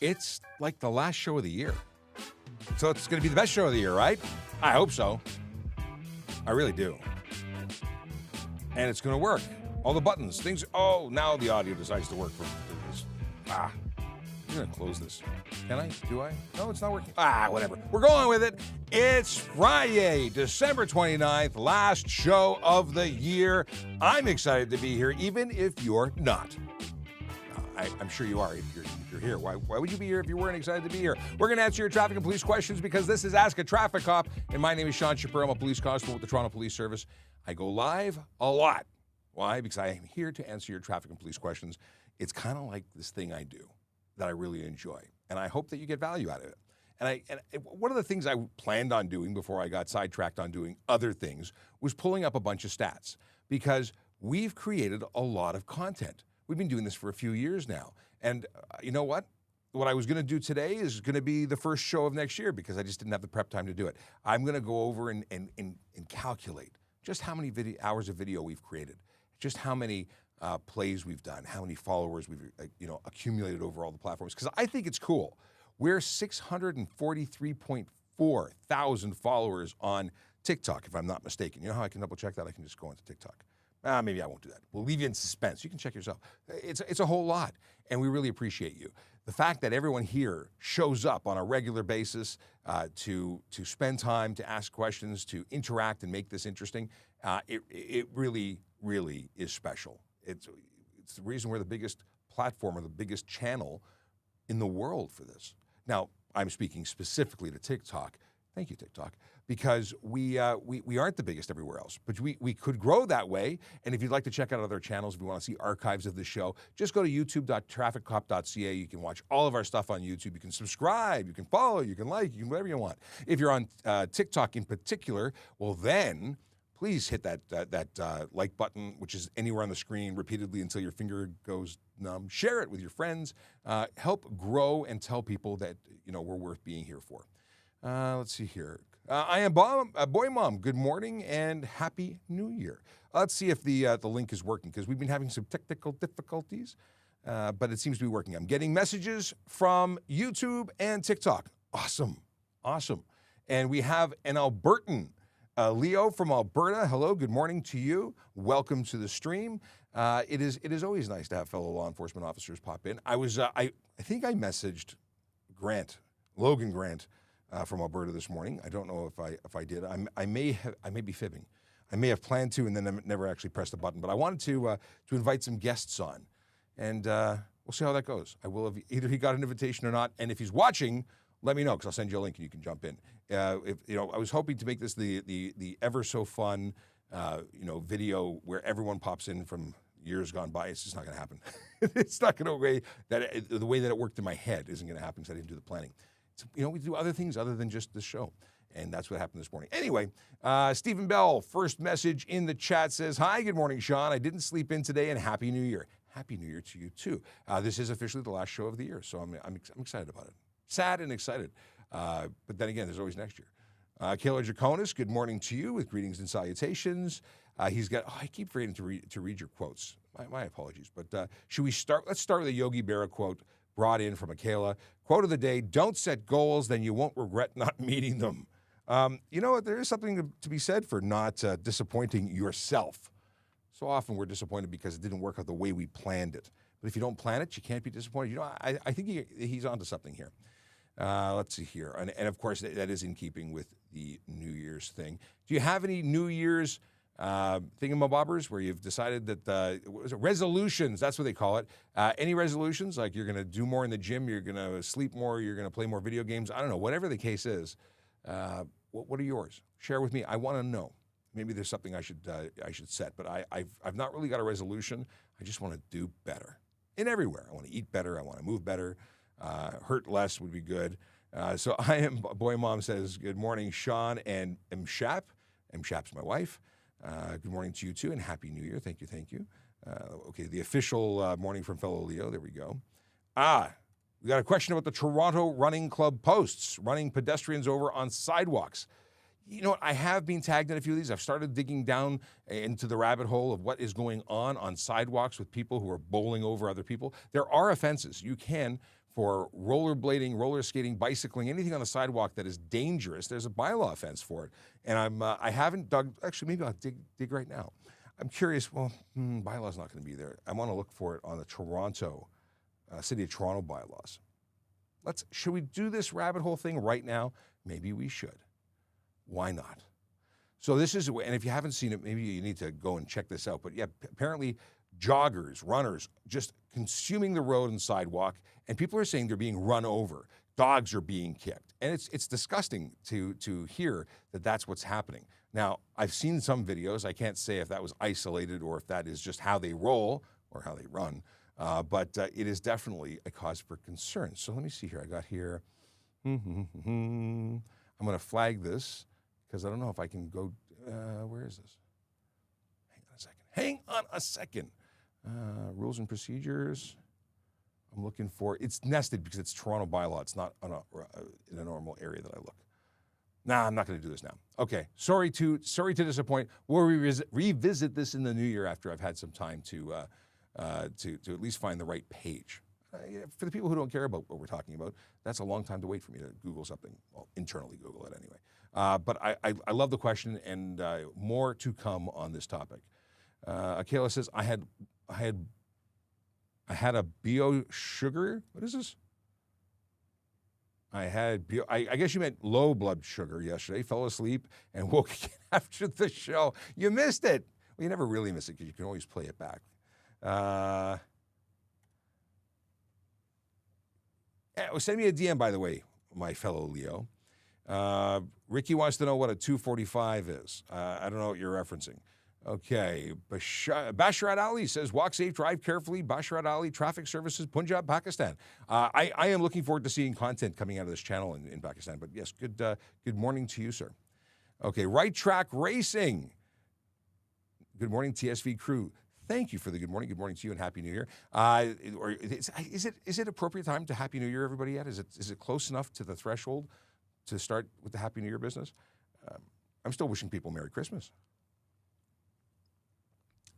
it's like the last show of the year. So it's going to be the best show of the year, right? I hope so. I really do. And it's going to work. All the buttons, things. Oh, now the audio decides to work for this. I'm going to close this. Can I? Do I? No, it's not working. Whatever. We're going with it. It's FriYAY, December 29th, last show of the year. I'm excited to be here, even if you're not. I'm sure you are if you're here. Why would you be here if you weren't excited to be here? We're going to answer your traffic and police questions because this is Ask a Traffic Cop, and my name is Sean Shapiro. I'm a police constable with the Toronto Police Service. I go live a lot. Why? Because I am here to answer your traffic and police questions. It's kind of like this thing I do that I really enjoy, and I hope that you get value out of it. And one of the things I planned on doing before I got sidetracked on doing other things was pulling up a bunch of stats, because we've created a lot of content. We've been doing this for a few years now. And you know what? What I was going to do today is going to be the first show of next year because I just didn't have the prep time to do it. I'm going to go over and calculate just how many hours of video we've created, just how many plays we've done, how many followers we've accumulated over all the platforms, because I think it's cool. We're 643.4 thousand followers on TikTok, if I'm not mistaken. You know how I can double check that? I can just go into TikTok. Maybe I won't do that. We'll leave you in suspense. You can check yourself. It's a whole lot, and we really appreciate you. The fact that everyone here shows up on a regular basis to spend time, to ask questions, to interact and make this interesting, it really, really is special. It's the reason we're the biggest platform or the biggest channel in the world for this. Now, I'm speaking specifically to TikTok. Thank you, TikTok, because we aren't the biggest everywhere else, but we could grow that way. And if you'd like to check out other channels, if you want to see archives of the show, just go to youtube.trafficcop.ca. You can watch all of our stuff on YouTube. You can subscribe, you can follow, you can like, you can whatever you want. If you're on TikTok in particular, well then, please hit that like button, which is anywhere on the screen, repeatedly until your finger goes numb. Share it with your friends. Help grow and tell people that we're worth being here for. Let's see here. I am Boy Mom. Good morning and Happy New Year. Let's see if the link is working, because we've been having some technical difficulties, but it seems to be working. I'm getting messages from YouTube and TikTok. Awesome. And we have an Albertan, Leo from Alberta. Hello, good morning to you. Welcome to the stream. It is always nice to have fellow law enforcement officers pop in. I think I messaged Logan Grant, from Alberta this morning. I don't know if I did. I may be fibbing. I may have planned to and then never actually pressed the button. But I wanted to invite some guests on, and we'll see how that goes. I will have either he got an invitation or not. And if he's watching, let me know, because I'll send you a link and you can jump in. I was hoping to make this the ever so fun video where everyone pops in from years gone by. It's just not going to happen. It's not going to the way that it worked in my head isn't going to happen because I didn't do the planning. We do other things other than just the show. And that's what happened this morning. Anyway, Stephen Bell, first message in the chat says, hi, good morning, Sean. I didn't sleep in today, and Happy New Year. Happy New Year to you, too. This is officially the last show of the year, so I'm excited about it. Sad and excited. But then again, there's always next year. Kayla Draconis, good morning to you with greetings and salutations. He's got, I keep forgetting to read your quotes. My apologies. But should we start? Let's start with a Yogi Berra quote brought in from Akela. Quote of the day: don't set goals, then you won't regret not meeting them. You know what? There is something to be said for not disappointing yourself. So often we're disappointed because it didn't work out the way we planned it. But if you don't plan it, you can't be disappointed. I think he's onto something here. Let's see here. And of course, that is in keeping with the New Year's thing. Do you have any New Year's thingamabobbers where you've decided that, resolutions, that's what they call it. Any resolutions, like you're going to do more in the gym, you're going to sleep more, you're going to play more video games, I don't know, whatever the case is, what are yours? Share with me. I want to know. Maybe there's something I should set, but I've not really got a resolution. I just want to do better in everywhere. I want to eat better. I want to move better. Hurt less would be good. So I am, Boy Mom says, good morning, Sean and Mshap. Mshap's my wife. Good morning to you too, and Happy New Year. Thank you. Okay, the official morning from fellow Leo. There we go. We got a question about the Toronto Running Club posts, running pedestrians over on sidewalks. You know what? I have been tagged in a few of these. I've started digging down into the rabbit hole of what is going on sidewalks with people who are bowling over other people. There are offenses. You can for rollerblading, roller skating, bicycling, anything on the sidewalk that is dangerous, there's a bylaw offense for it. And I haven't dug, actually, maybe I'll dig right now. I'm curious, well, bylaw's not going to be there. I want to look for it on the Toronto, City of Toronto bylaws. Should we do this rabbit hole thing right now? Maybe we should. Why not? So this is, and if you haven't seen it, maybe you need to go and check this out. But yeah, apparently joggers, runners, just consuming the road and sidewalk, and people are saying they're being run over. Dogs are being kicked. And it's disgusting to hear that that's what's happening. Now, I've seen some videos. I can't say if that was isolated or if that is just how they roll or how they run. But it is definitely a cause for concern. So let me see here. I got here. I'm going to flag this because I don't know if I can go. Where is this? Hang on a second. Rules and procedures. I'm looking for, it's nested because it's Toronto bylaw. It's not in a normal area that I look. Nah, I'm not going to do this now. Okay, sorry to disappoint. We'll revisit this in the new year after I've had some time to at least find the right page. For the people who don't care about what we're talking about, that's a long time to wait for me to Google something. Well, internally Google it anyway. But I love the question, and more to come on this topic. Akela says, I had a bio sugar. What is this? I guess you meant low blood sugar yesterday. Fell asleep and woke again after the show. You missed it. Well, you never really miss it because you can always play it back. Send me a DM, by the way, my fellow Leo. Ricky wants to know what a 245 is. I don't know what you're referencing. Okay, Basharat Ali says, walk safe, drive carefully. Basharat Ali, Traffic Services, Punjab, Pakistan. I am looking forward to seeing content coming out of this channel in Pakistan. But yes, good morning to you, sir. Okay, Right Track Racing. Good morning, TSV crew. Thank you for the good morning. Good morning to you and Happy New Year. Or is it appropriate time to Happy New Year, everybody yet? Is it close enough to the threshold to start with the Happy New Year business? I'm still wishing people Merry Christmas.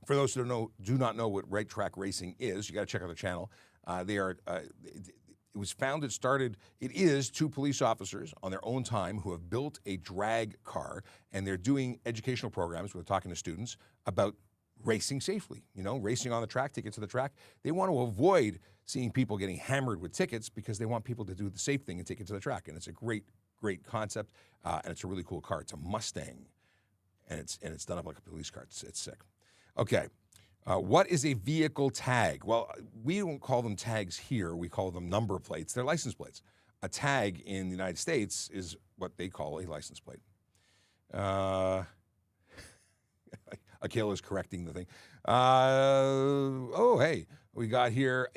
For those who do not know what Right Track Racing is, you got to check out the channel. It was founded, started, it is two police officers on their own time who have built a drag car, and they're doing educational programs. We're talking to students about racing safely, racing on the track, ticket to the track. They want to avoid seeing people getting hammered with tickets because they want people to do the safe thing and take it to the track. And it's a great, great concept, and it's a really cool car. It's a Mustang, and it's done up like a police car. It's sick. Okay, what is a vehicle tag? Well, we don't call them tags here. We call them number plates. They're license plates. A tag in the United States is what they call a license plate. Akela is correcting the thing. Hey, we got here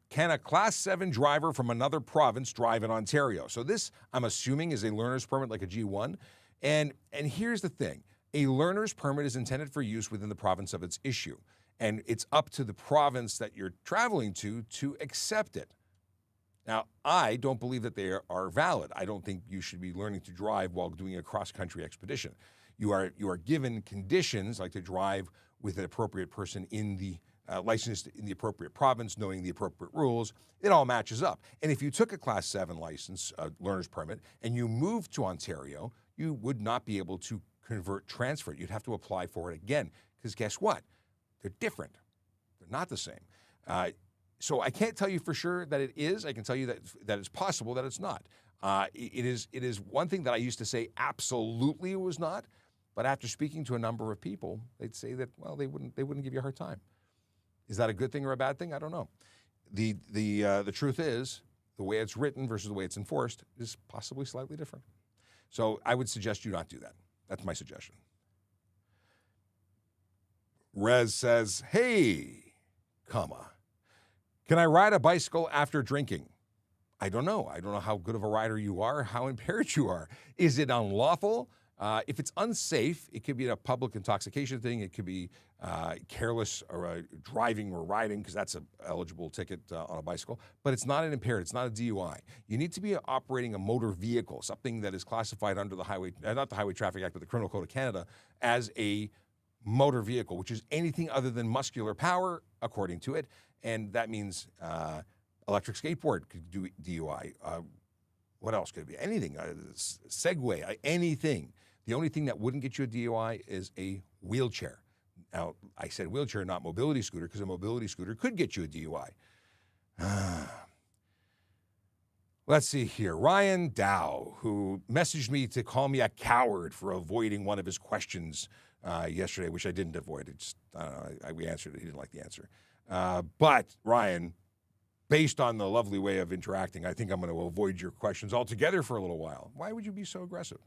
can a Class 7 driver from another province drive in Ontario? So this, I'm assuming, is a learner's permit like a G1. And here's the thing. A learner's permit is intended for use within the province of its issue, and it's up to the province that you're traveling to accept it. Now, I don't believe that they are valid. I don't think you should be learning to drive while doing a cross-country expedition. You are given conditions like to drive with an appropriate person in the licensed in the appropriate province, knowing the appropriate rules. It all matches up. And if you took a Class 7 license, learner's permit, and you moved to Ontario, you would not be able to transfer it. You'd have to apply for it again, because guess what? They're different. They're not the same. So I can't tell you for sure that it is. I can tell you that it's possible that it's not. It is one thing that I used to say absolutely it was not, but after speaking to a number of people, they'd say that, well, they wouldn't give you a hard time. Is that a good thing or a bad thing? I don't know. The truth is, the way it's written versus the way it's enforced is possibly slightly different. So I would suggest you not do that. That's my suggestion. Rez says, hey, can I ride a bicycle after drinking? I don't know. I don't know how good of a rider you are, how impaired you are. Is it unlawful? If it's unsafe, it could be a public intoxication thing. It could be careless or driving or riding, because that's an eligible ticket on a bicycle. But it's not an impaired. It's not a DUI. You need to be operating a motor vehicle, something that is classified under the Highway, not the Highway Traffic Act, but the Criminal Code of Canada, as a motor vehicle, which is anything other than muscular power, according to it. And that means Electric skateboard could do DUI. What else could it be? Anything. Segway, anything. The only thing that wouldn't get you a DUI is a wheelchair. Now, I said wheelchair, not mobility scooter, because a mobility scooter could get you a DUI. Let's see here. Ryan Dow, who messaged me to call me a coward for avoiding one of his questions yesterday, which I didn't avoid. I don't know. We answered it. He didn't like the answer. But, Ryan, based on the lovely way of interacting, I think I'm going to avoid your questions altogether for a little while. Why would you be so aggressive?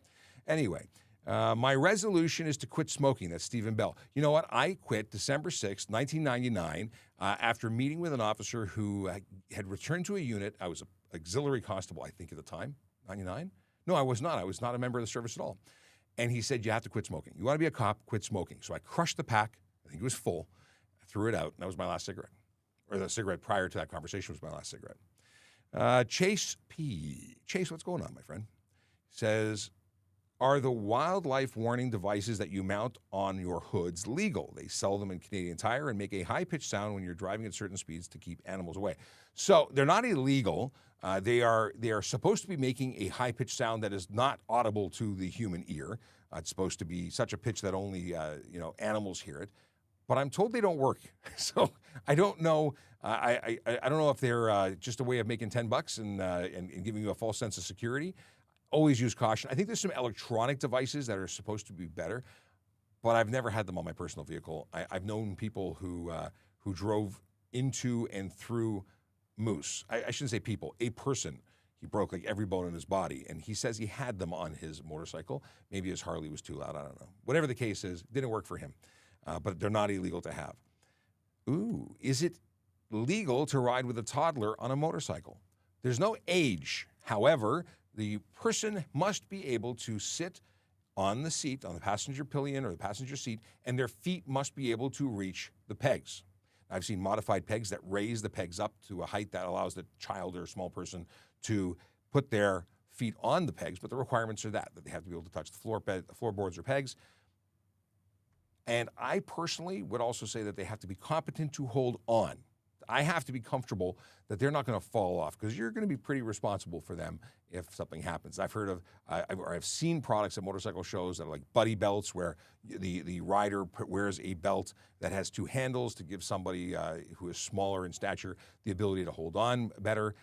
Anyway, my resolution is to quit smoking. That's Stephen Bell. You know what? I quit December 6th, 1999, after meeting with an officer who had returned to a unit. I was an auxiliary constable, I think, at the time. 99? No, I was not. I was not a member of the service at all. And he said, you have to quit smoking. You want to be a cop, quit smoking. So I crushed the pack. I think it was full. I threw it out, and that was my last cigarette. Or the cigarette prior to that conversation was my last cigarette. Chase P. Chase, what's going on, my friend? Says, are the wildlife warning devices that you mount on your hoods legal? They sell them in Canadian Tire and make a high-pitched sound when you're driving at certain speeds to keep animals away. So they're not illegal. They are supposed to be making a high-pitched sound that is not audible to the human ear. It's supposed to be such a pitch that only animals hear it. But I'm told they don't work. So I don't know. I don't know if they're just a way of making $10 and giving you a false sense of security. Always use caution. I think there's some electronic devices that are supposed to be better, but I've never had them on my personal vehicle. I've known people who drove into and through moose. I shouldn't say people. A person. He broke like every bone in his body, and he says he had them on his motorcycle. Maybe his Harley was too loud. I don't know. Whatever the case is, didn't work for him. But they're not illegal to have. Ooh, is it legal to ride with a toddler on a motorcycle? There's no age. However, the person must be able to sit on the seat, on the passenger pillion or the passenger seat, and their feet must be able to reach the pegs. I've seen modified pegs that raise the pegs up to a height that allows the child or a small person to put their feet on the pegs, but the requirements are that they have to be able to touch the floorboards or pegs. And I personally would also say that they have to be competent to hold on. I have to be comfortable that they're not going to fall off, because you're going to be pretty responsible for them if something happens. I've heard of, I've seen products at motorcycle shows that are like buddy belts, where the rider wears a belt that has two handles to give somebody who is smaller in stature the ability to hold on better.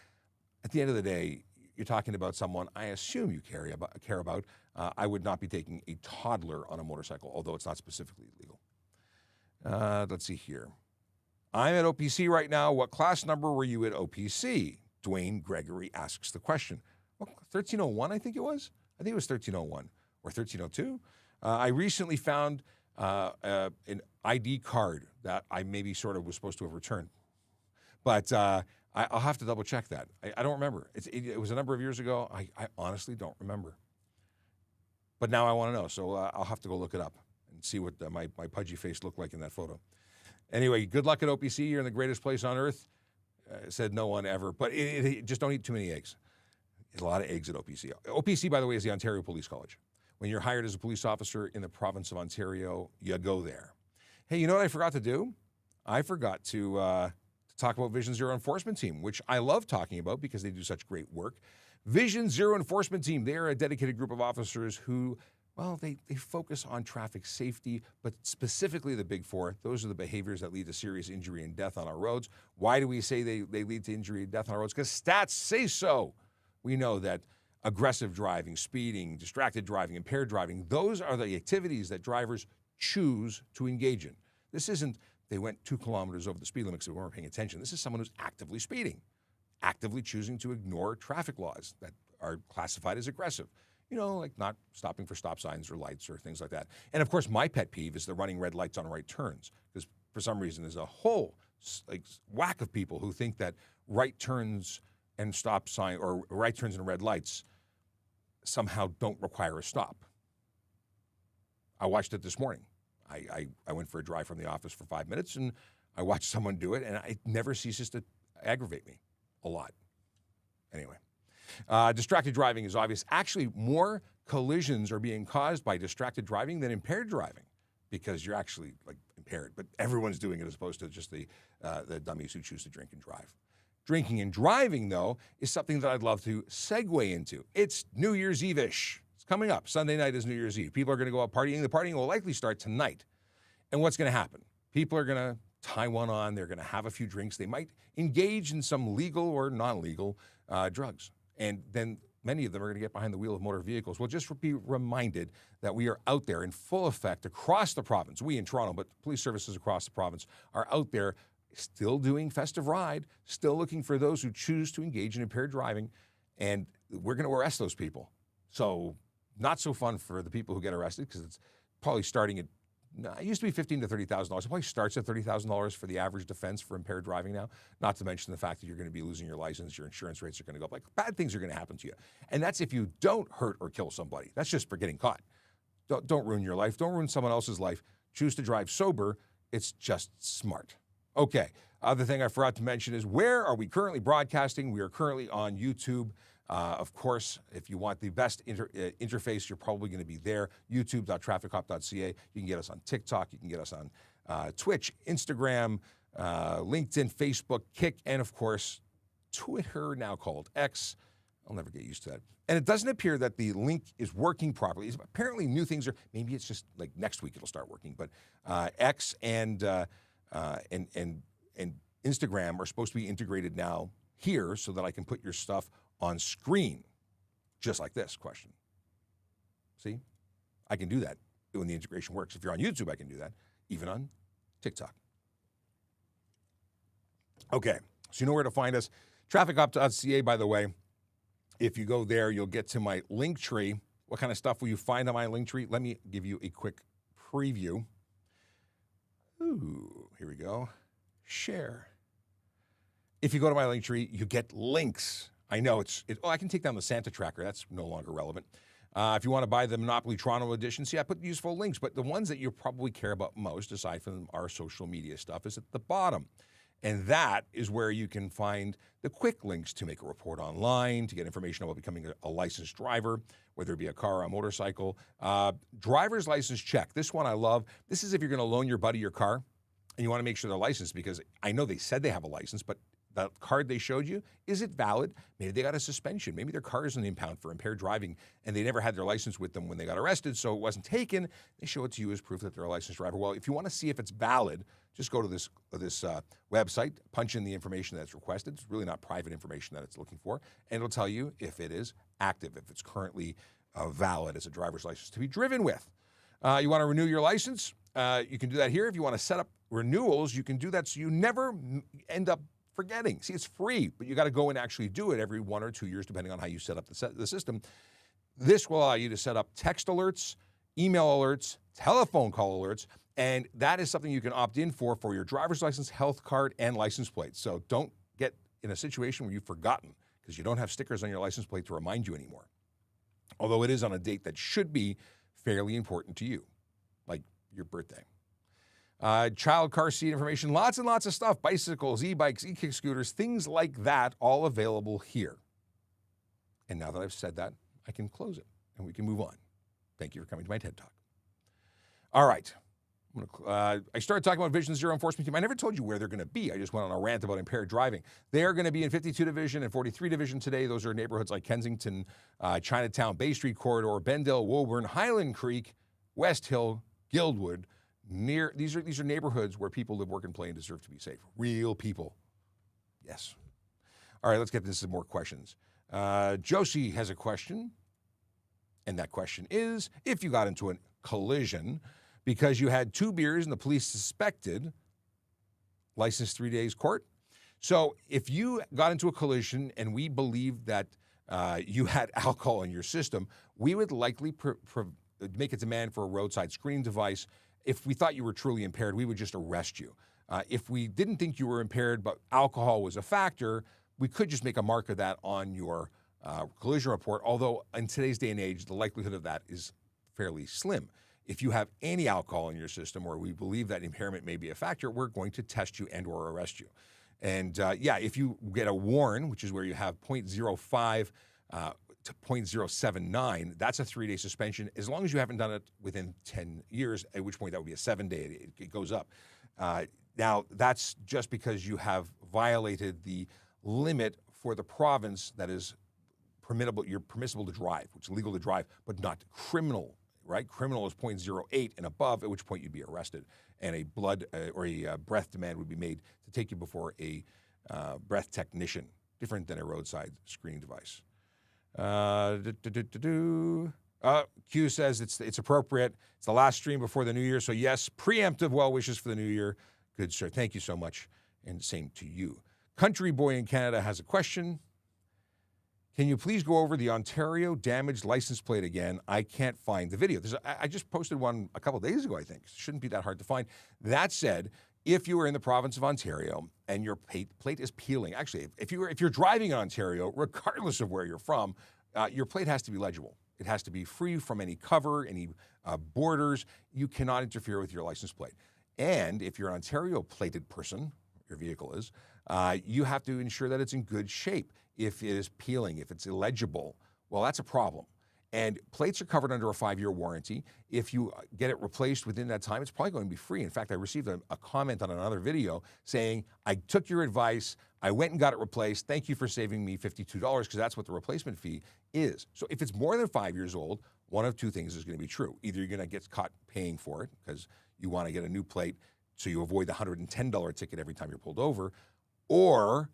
At the end of the day, you're talking about someone I assume you care about. I would not be taking a toddler on a motorcycle, although it's not specifically illegal. Let's see here. I'm at OPC right now. What class number were you at OPC? Dwayne Gregory asks the question. Well, 1301, I think it was. I think it was 1301 or 1302. I recently found an ID card that I maybe sort of was supposed to have returned. But I'll have to double check that. I don't remember. It was a number of years ago. I honestly don't remember. But now I want to know, so I'll have to go look it up and see what my pudgy face looked like in that photo. Anyway, good luck at OPC. You're in the greatest place on earth. Said no one ever. But just don't eat too many eggs. There's a lot of eggs at OPC. OPC, by the way, is the Ontario Police College. When you're hired as a police officer in the province of Ontario, you go there. Hey, you know what I forgot to do? I forgot to talk about Vision Zero Enforcement Team, which I love talking about because they do such great work. Vision Zero Enforcement Team, they are a dedicated group of officers who, well, they focus on traffic safety, but specifically the big four. Those are the behaviors that lead to serious injury and death on our roads. Why do we say they lead to injury and death on our roads? Because stats say so. We know that aggressive driving, speeding, distracted driving, impaired driving, those are the activities that drivers choose to engage in. This isn't they went 2 kilometers over the speed limit because they weren't paying attention. This is someone who's actively speeding, actively choosing to ignore traffic laws that are classified as aggressive. You know, like not stopping for stop signs or lights or things like that. And of course, my pet peeve is the running red lights on right turns, because for some reason there's a whole whack of people who think that right turns and stop sign or right turns and red lights somehow don't require a stop. I watched it this morning. I went for a drive from the office for 5 minutes, and I watched someone do it, and it never ceases to aggravate me a lot. Anyway, distracted driving is obvious. Actually, more collisions are being caused by distracted driving than impaired driving, because you're actually like impaired, but everyone's doing it as opposed to just the dummies who choose to drink and drive. Drinking and driving, though, is something that I'd love to segue into. It's New Year's Eve-ish. It's coming up. Sunday night is New Year's Eve. People are going to go out partying. The partying will likely start tonight. And what's going to happen? People are going to tie one on. They're going to have a few drinks. They might engage in some legal or non-legal drugs. And then many of them are going to get behind the wheel of motor vehicles. Well, just be reminded that we are out there in full effect across the province. We in Toronto, but police services across the province are out there still doing festive ride, still looking for those who choose to engage in impaired driving, and we're going to arrest those people. So not so fun for the people who get arrested, because it's probably starting at, it used to be $15,000 to $30,000. It probably starts at $30,000 for the average defense for impaired driving now, not to mention the fact that you're going to be losing your license, your insurance rates are going to go up. Like, bad things are going to happen to you. And that's if you don't hurt or kill somebody. That's just for getting caught. Don't ruin your life. Don't ruin someone else's life. Choose to drive sober. It's just smart. Okay, other thing I forgot to mention is, where are we currently broadcasting? We are currently on YouTube. Of course, if you want the best interface, you're probably going to be there, youtube.trafficcop.ca. You can get us on TikTok. You can get us on Twitch, Instagram, LinkedIn, Facebook, Kick, and of course, Twitter, now called X. I'll never get used to that. And it doesn't appear that the link is working properly. Apparently, new things are, maybe it's just like next week it'll start working, but X and Instagram are supposed to be integrated now here so that I can put your stuff on screen, just like this question. See? I can do that when the integration works. If you're on YouTube, I can do that, even on TikTok. Okay, so you know where to find us. Trafficcop.ca, by the way. If you go there, you'll get to my link tree. What kind of stuff will you find on my link tree? Let me give you a quick preview. Ooh, here we go. Share. If you go to my link tree, you get links. I know I can take down the Santa tracker. That's no longer relevant. If you want to buy the Monopoly Toronto edition, see, I put useful links, but the ones that you probably care about most, aside from our social media stuff, is at the bottom. And that is where you can find the quick links to make a report online, to get information about becoming a licensed driver, whether it be a car or a motorcycle. Driver's license check. This one I love. This is if you're going to loan your buddy your car, and you want to make sure they're licensed, because I know they said they have a license, but the card they showed you, is it valid? Maybe they got a suspension. Maybe their car is an impound for impaired driving, and they never had their license with them when they got arrested, so it wasn't taken. They show it to you as proof that they're a licensed driver. Well, if you want to see if it's valid, just go to this website, punch in the information that's requested. It's really not private information that it's looking for, and it'll tell you if it is active, if it's currently valid as a driver's license to be driven with. You want to renew your license? You can do that here. If you want to set up renewals, you can do that so you never end up forgetting. See, it's free, but you got to go and actually do it every 1 or 2 years, depending on how you set up the system. This will allow you to set up text alerts, email alerts, telephone call alerts, and that is something you can opt in for your driver's license, health card, and license plate. So don't get in a situation where you've forgotten because you don't have stickers on your license plate to remind you anymore. Although it is on a date that should be fairly important to you, like your birthday. Child car seat information, lots and lots of stuff, bicycles, e-bikes, e-kick scooters, things like that, all available here. And now that I've said that, I can close it and we can move on. Thank you for coming to my TED Talk. All right. I started talking about Vision Zero Enforcement Team. I never told you where they're going to be. I just went on a rant about impaired driving. They are going to be in 52 Division and 43 Division today. Those are neighborhoods like Kensington, Chinatown, Bay Street Corridor, Bendale, Woburn, Highland Creek, West Hill, Guildwood. These are neighborhoods where people live, work, and play and deserve to be safe. Real people. Yes. All right, let's get into some more questions. Josie has a question, and that question is, if you got into a collision because you had 2 beers and the police suspected, license 3 days court. So if you got into a collision and we believed that you had alcohol in your system, we would likely make a demand for a roadside screening device. If we thought you were truly impaired, we would just arrest you. If we didn't think you were impaired, but alcohol was a factor, we could just make a mark of that on your collision report, although in today's day and age, the likelihood of that is fairly slim. If you have any alcohol in your system or we believe that impairment may be a factor, we're going to test you and or arrest you. And if you get a warn, which is where you have 0.05 to 0.079, that's a 3-day suspension, as long as you haven't done it within 10 years, at which point that would be a 7-day, it goes up. Now, that's just because you have violated the limit for the province that is you're permissible to drive, which is legal to drive, but not criminal, right? Criminal is 0.08 and above, at which point you'd be arrested. And a blood or a breath demand would be made to take you before a breath technician, different than a roadside screening device. Q says it's appropriate. It's the last stream before the new year. So yes, preemptive well wishes for the new year. Good, sir. Thank you so much. And same to you. Country Boy in Canada has a question. Can you please go over the Ontario damaged license plate again? I can't find the video. I just posted one a couple of days ago, I think. It shouldn't be that hard to find. That said, if you are in the province of Ontario and your plate is peeling, actually, if you're driving in Ontario, regardless of where you're from, your plate has to be legible. It has to be free from any cover, any borders. You cannot interfere with your license plate. And if you're an Ontario plated person, your vehicle is, you have to ensure that it's in good shape. If it is peeling, if it's illegible, well, that's a problem. And plates are covered under a 5-year warranty. If you get it replaced within that time, it's probably going to be free. In fact, I received a comment on another video saying, I took your advice, I went and got it replaced. Thank you for saving me $52, because that's what the replacement fee is. So if it's more than 5 years old, one of two things is going to be true. Either you're going to get caught paying for it because you want to get a new plate so you avoid the $110 ticket every time you're pulled over, or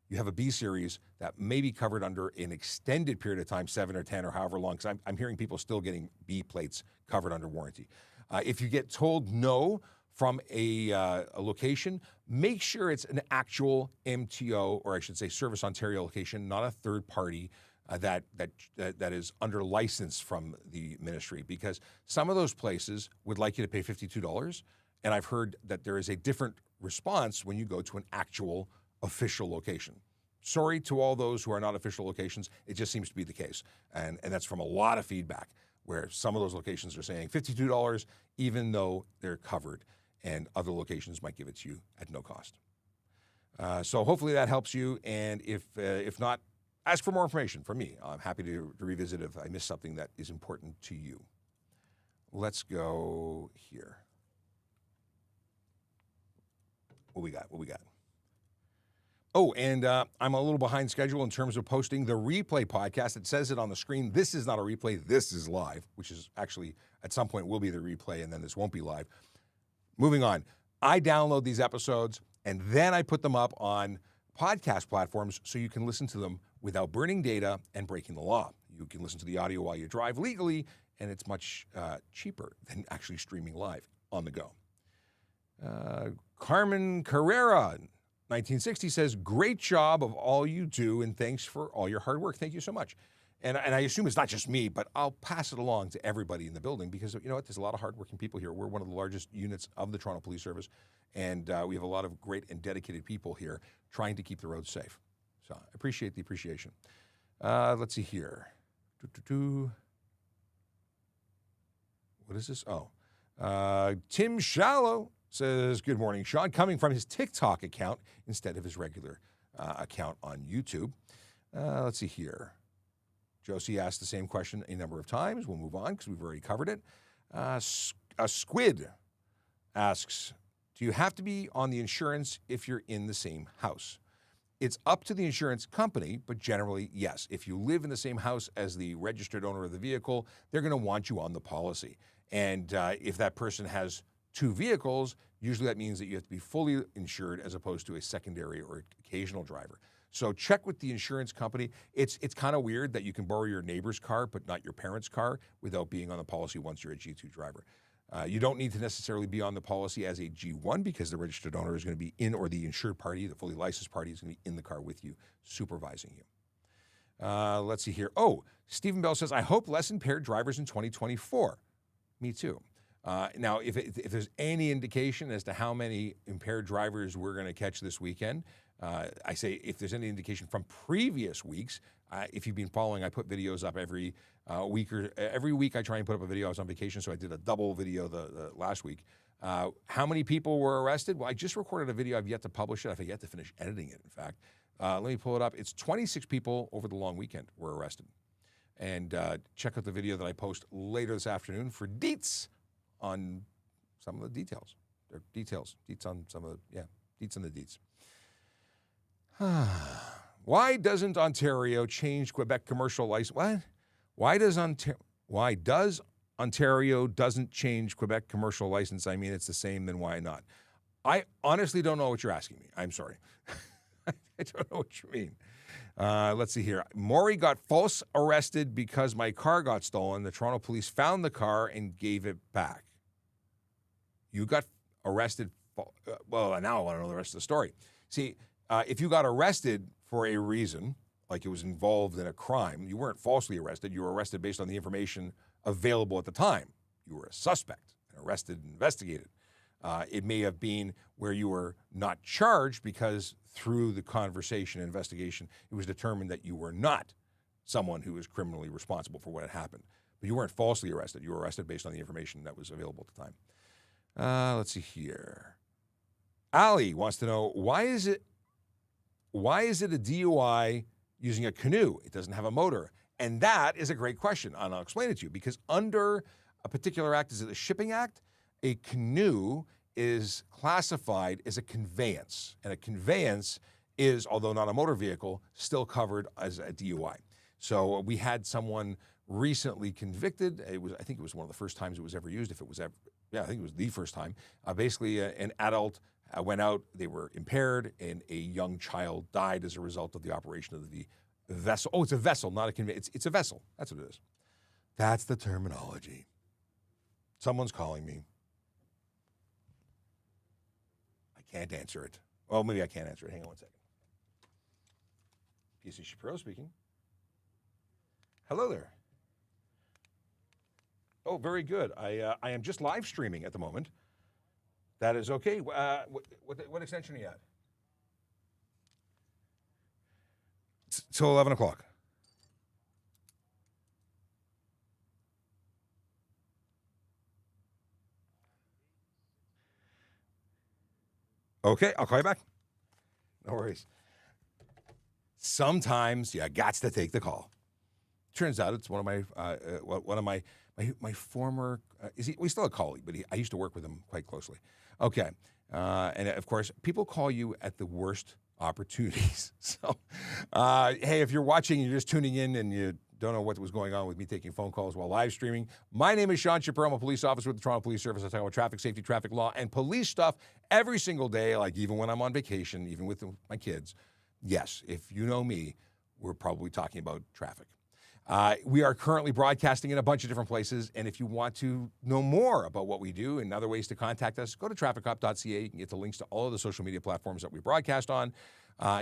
you have a B series that may be covered under an extended period of time, 7 or 10 or however long, because I'm hearing people still getting B plates covered under warranty. If you get told no from a location, make sure it's an actual MTO, or I should say Service Ontario location, not a third party that is under license from the ministry, because some of those places would like you to pay $52, and I've heard that there is a different response when you go to an actual official location. Sorry to all those who are not official locations. It just seems to be the case. And that's from a lot of feedback where some of those locations are saying $52 even though they're covered, and other locations might give it to you at no cost. So hopefully that helps you. And if not, ask for more information from me. I'm happy to revisit if I missed something that is important to you. Let's go here. What we got? Oh, and I'm a little behind schedule in terms of posting the replay podcast. It says it on the screen. This is not a replay. This is live, which is actually at some point will be the replay, and then this won't be live. Moving on. I download these episodes, and then I put them up on podcast platforms so you can listen to them without burning data and breaking the law. You can listen to the audio while you drive legally, and it's much cheaper than actually streaming live on the go. Carmen Carrera, 1960, says, great job of all you do, and thanks for all your hard work. Thank you so much. And I assume it's not just me, but I'll pass it along to everybody in the building, because you know what? There's a lot of hardworking people here. We're one of the largest units of the Toronto Police Service, and we have a lot of great and dedicated people here trying to keep the roads safe. So I appreciate the appreciation. Let's see here. What is this? Oh, Tim Shallow says, good morning, Sean, coming from his TikTok account instead of his regular account on YouTube. Let's see here. Josie asked the same question a number of times. We'll move on because we've already covered it. A Squid asks, do you have to be on the insurance if you're in the same house? It's up to the insurance company, but generally, yes. If you live in the same house as the registered owner of the vehicle, they're going to want you on the policy. And if that person has 2 vehicles, usually that means that you have to be fully insured as opposed to a secondary or occasional driver. So check with the insurance company. It's kind of weird that you can borrow your neighbor's car but not your parents' car without being on the policy once you're a G2 driver. You don't need to necessarily be on the policy as a G1 because the registered owner is going to be in, or the insured party, the fully licensed party, is going to be in the car with you, supervising you. Let's see here. Oh, Stephen Bell says, I hope less impaired drivers in 2024. Me too. Now, if there's any indication as to how many impaired drivers we're going to catch this weekend, I say if there's any indication from previous weeks, if you've been following, I put videos up every week. Every week I try and put up a video. I was on vacation, so I did a double video the last week. How many people were arrested? Well, I just recorded a video. I've yet to publish it. I've yet to finish editing it, in fact. Let me pull it up. It's 26 people over the long weekend were arrested. And check out the video that I post later this afternoon for deets on some of the details. There are deets on some of the, deets on the deets. Why doesn't Ontario change Quebec commercial license? What? Why does Ontario doesn't change Quebec commercial license? I mean, it's the same, then why not? I honestly don't know what you're asking me. I'm sorry. I don't know what you mean. Let's see here. Maury got false arrested because my car got stolen. The Toronto police found the car and gave it back. You got arrested. Well, now I want to know the rest of the story. See, if you got arrested for a reason, like it was involved in a crime, you weren't falsely arrested. You were arrested based on the information available at the time. You were a suspect, arrested and investigated. It may have been where you were not charged because through the conversation and investigation, it was determined that you were not someone who was criminally responsible for what had happened. But you weren't falsely arrested. You were arrested based on the information that was available at the time. Let's see here. Ali wants to know, why is it a DUI using a canoe? It doesn't have a motor. And that is a great question, and I'll explain it to you. Because under a particular act, is it the Shipping Act? A canoe is classified as a conveyance. And a conveyance is, although not a motor vehicle, still covered as a DUI. So we had someone recently convicted. I think it was one of the first times it was ever used, if it was ever, yeah, I think it was the first time. Basically, an adult went out, they were impaired, and a young child died as a result of the operation of the vessel. Oh, it's a vessel, not a conveyance. It's a vessel. That's what it is. That's the terminology. Someone's calling me. I can't answer it. Well, maybe I can't answer it. Hang on one second. PC Shapiro speaking. Hello there. Oh, very good. I am just live streaming at the moment. That is okay. What extension are you at? Till 11 o'clock. Okay, I'll call you back. No worries. Sometimes you gots to take the call. Turns out it's one of my former. He's still a colleague, but I used to work with him quite closely. Okay, and of course, people call you at the worst opportunities. So, hey, if you're watching, you're just tuning in, and you don't know what was going on with me taking phone calls while live streaming. My name is Sean Shapiro. I'm a police officer with the Toronto Police Service. I talk about traffic safety, traffic law, and police stuff every single day, like even when I'm on vacation, even with my kids. Yes, if you know me, we're probably talking about traffic. We are currently broadcasting in a bunch of different places, and if you want to know more about what we do and other ways to contact us, go to trafficcop.ca. You can get the links to all of the social media platforms that we broadcast on.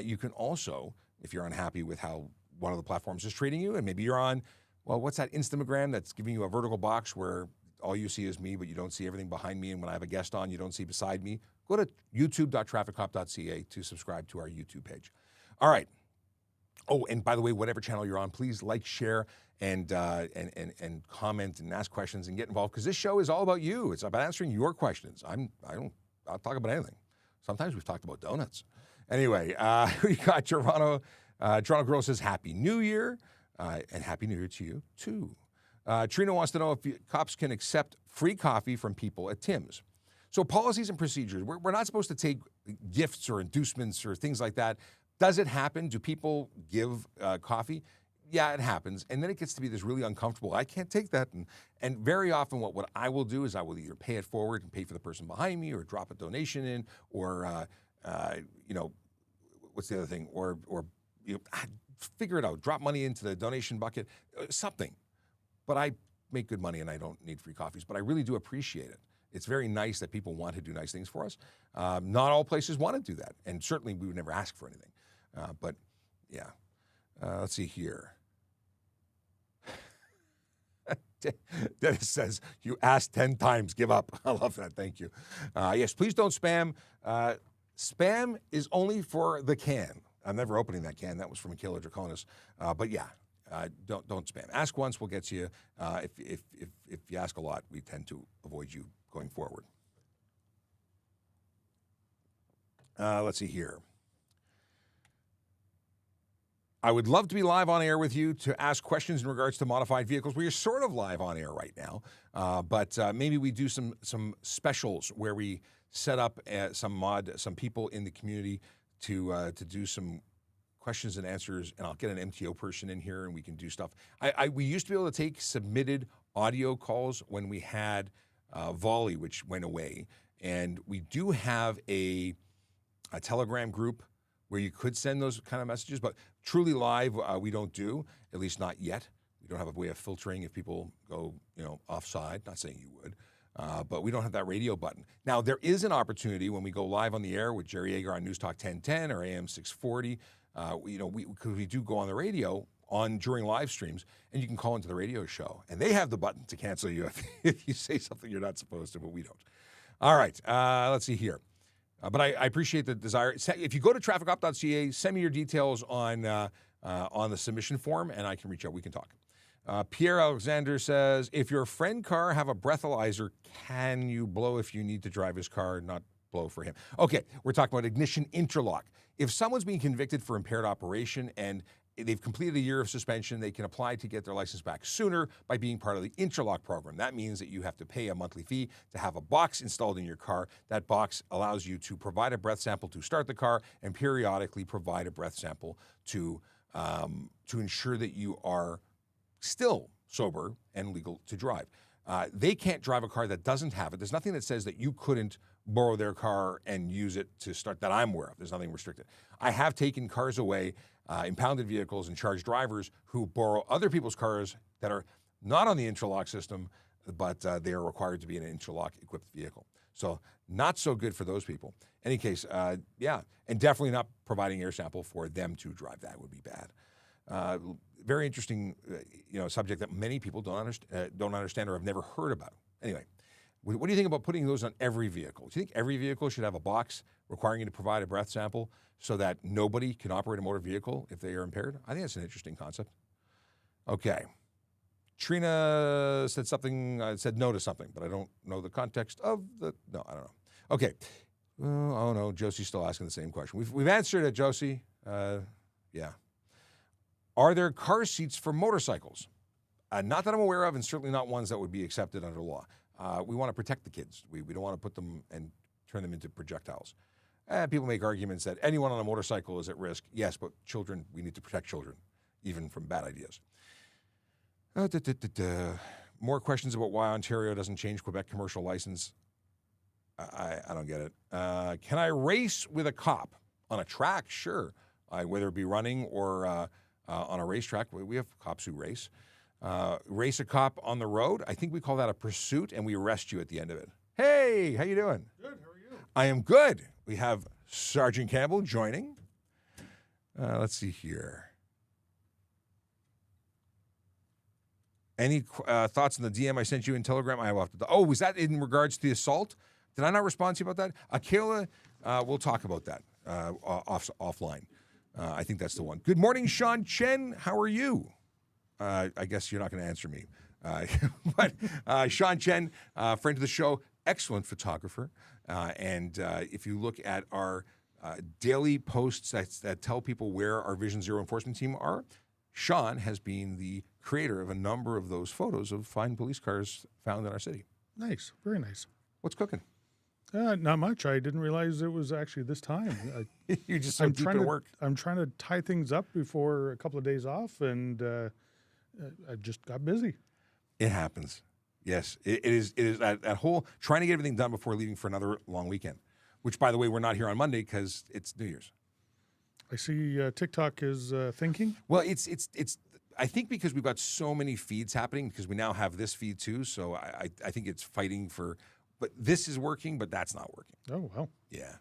You can also, if you're unhappy with how one of the platforms is treating you, and maybe you're on, well, what's that Instagram that's giving you a vertical box where all you see is me, but you don't see everything behind me, and when I have a guest on, you don't see beside me? Go to youtube.trafficcop.ca to subscribe to our YouTube page. All right. Oh, and by the way, whatever channel you're on, please like, share, and comment and ask questions and get involved, because this show is all about you. It's about answering your questions. I'll talk about anything. Sometimes we've talked about donuts. Anyway, we got Toronto Girl says Happy New Year, and Happy New Year to you too. Trina wants to know if cops can accept free coffee from people at Tim's. So policies and procedures, we're not supposed to take gifts or inducements or things like that. Does it happen? Do people give coffee? Yeah, it happens. And then it gets to be this really uncomfortable, I can't take that. And very often what I will do is I will either pay it forward and pay for the person behind me, or drop a donation in, or, what's the other thing? Or figure it out, drop money into the donation bucket, something. But I make good money and I don't need free coffees, but I really do appreciate it. It's very nice that people want to do nice things for us. Not all places want to do that. And certainly we would never ask for anything. But yeah, let's see here. Dennis says, you asked 10 times, give up. I love that, thank you. Yes, please don't spam. Spam is only for the can. I'm never opening that can. That was from Akela Draconis. But yeah, don't spam. Ask once, we'll get to you. If you ask a lot, we tend to avoid you going forward. Let's see here. I would love to be live on air with you to ask questions in regards to modified vehicles. We are sort of live on air right now, but maybe we do some specials where we set up some people in the community to do some questions and answers, and I'll get an MTO person in here and we can do stuff. We used to be able to take submitted audio calls when we had Volley, which went away. And we do have a Telegram group where you could send those kind of messages, but truly live, we don't do, at least not yet. We don't have a way of filtering if people go, offside. Not saying you would, but we don't have that radio button. Now, there is an opportunity when we go live on the air with Jerry Yeager on News Talk 1010 or AM 640. Because we do go on the radio during live streams, and you can call into the radio show, and they have the button to cancel you if you say something you're not supposed to, but we don't. All right, let's see here. But I appreciate the desire. If you go to trafficop.ca, send me your details on the submission form, and I can reach out. We can talk. Pierre Alexander says, if your friend car have a breathalyzer, can you blow if you need to drive his car, not blow for him? Okay, we're talking about ignition interlock. If someone's being convicted for impaired operation and they've completed a year of suspension, they can apply to get their license back sooner by being part of the interlock program. That means that you have to pay a monthly fee to have a box installed in your car. That box allows you to provide a breath sample to start the car and periodically provide a breath sample to ensure that you are still sober and legal to drive. They can't drive a car that doesn't have it. There's nothing that says that you couldn't borrow their car and use it to start that I'm aware of. There's nothing restricted. I have taken cars away, impounded vehicles, and charged drivers who borrow other people's cars that are not on the interlock system, but they are required to be in an interlock-equipped vehicle. So not so good for those people. In any case, yeah, and definitely not providing air sample for them to drive. That would be bad. Very interesting, subject that many people don't understand or have never heard about. Anyway, what do you think about putting those on every vehicle? Do you think every vehicle should have a box requiring you to provide a breath sample so that nobody can operate a motor vehicle if they are impaired? I think that's an interesting concept. Okay. Trina said something, said no to something, but I don't know the context of no, I don't know. Okay. Oh no, Josie's still asking the same question. We've answered it, Josie. Yeah. Are there car seats for motorcycles? Not that I'm aware of, and certainly not ones that would be accepted under law. We want to protect the kids. We don't want to put them and turn them into projectiles. People make arguments that anyone on a motorcycle is at risk. Yes, but children, we need to protect children, even from bad ideas. More questions about why Ontario doesn't change Quebec commercial license. I don't get it. Can I race with a cop on a track? Sure. Whether it be running or on a racetrack. We have cops who race. Race a cop on the road. I think we call that a pursuit, and we arrest you at the end of it. Hey, how you doing? Good, how are you? I am good. We have Sergeant Campbell joining. Let's see here. Any thoughts on the DM I sent you in Telegram? I will have to. Oh, was that in regards to the assault? Did I not respond to you about that? Akela, we'll talk about that offline. I think that's the one. Good morning, Sean Chen. How are you? I guess you're not going to answer me. But Sean Chen, friend of the show, excellent photographer. And if you look at our daily posts that tell people where our Vision Zero enforcement team are, Sean has been the creator of a number of those photos of fine police cars found in our city. Nice, very nice. What's cooking? Not much. I didn't realize it was actually this time. You're just so deep in work. I'm trying to tie things up before a couple of days off, and I just got busy. It happens. Yes, it is that whole trying to get everything done before leaving for another long weekend, which, by the way, we're not here on Monday because it's New Year's. I see TikTok is thinking. Well, it's. I think because we've got so many feeds happening, because we now have this feed too, so I think it's fighting for. But this is working, but that's not working. Oh, well. Yeah.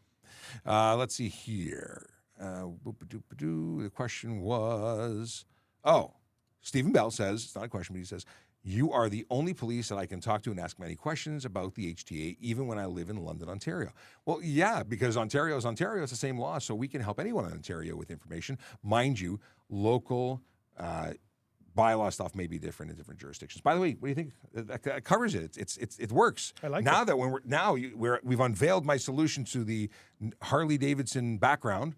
Let's see here. The question was, Stephen Bell says, it's not a question, but he says, you are the only police that I can talk to and ask many questions about the HTA, even when I live in London, Ontario. Well, yeah, because Ontario is Ontario. It's the same law, so we can help anyone in Ontario with information. Mind you, local bylaw stuff may be different in different jurisdictions. By the way, what do you think? That covers it. It works. I like now it. That we've unveiled my solution to the Harley Davidson background.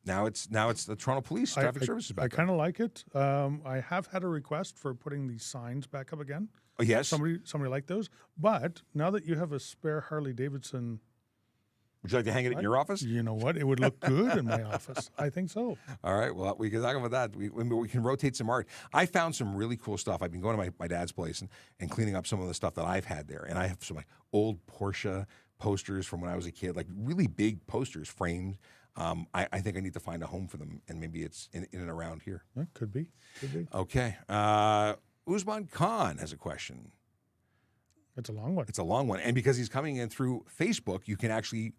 Now it's the Toronto Police Traffic Services background. I kind of like it. I have had a request for putting these signs back up again. Oh yes, somebody liked those. But now that you have a spare Harley Davidson Would you like to hang it in your office? You know what? It would look good in my office. I think so. All right. Well, we can talk about that. We can rotate some art. I found some really cool stuff. I've been going to my dad's place and cleaning up some of the stuff that I've had there. And I have some like old Porsche posters from when I was a kid, like really big posters framed. I think I need to find a home for them, and maybe it's in and around here. That could be. Could be. Okay. Usman Khan has a question. It's a long one. It's a long one. And because he's coming in through Facebook, you can actually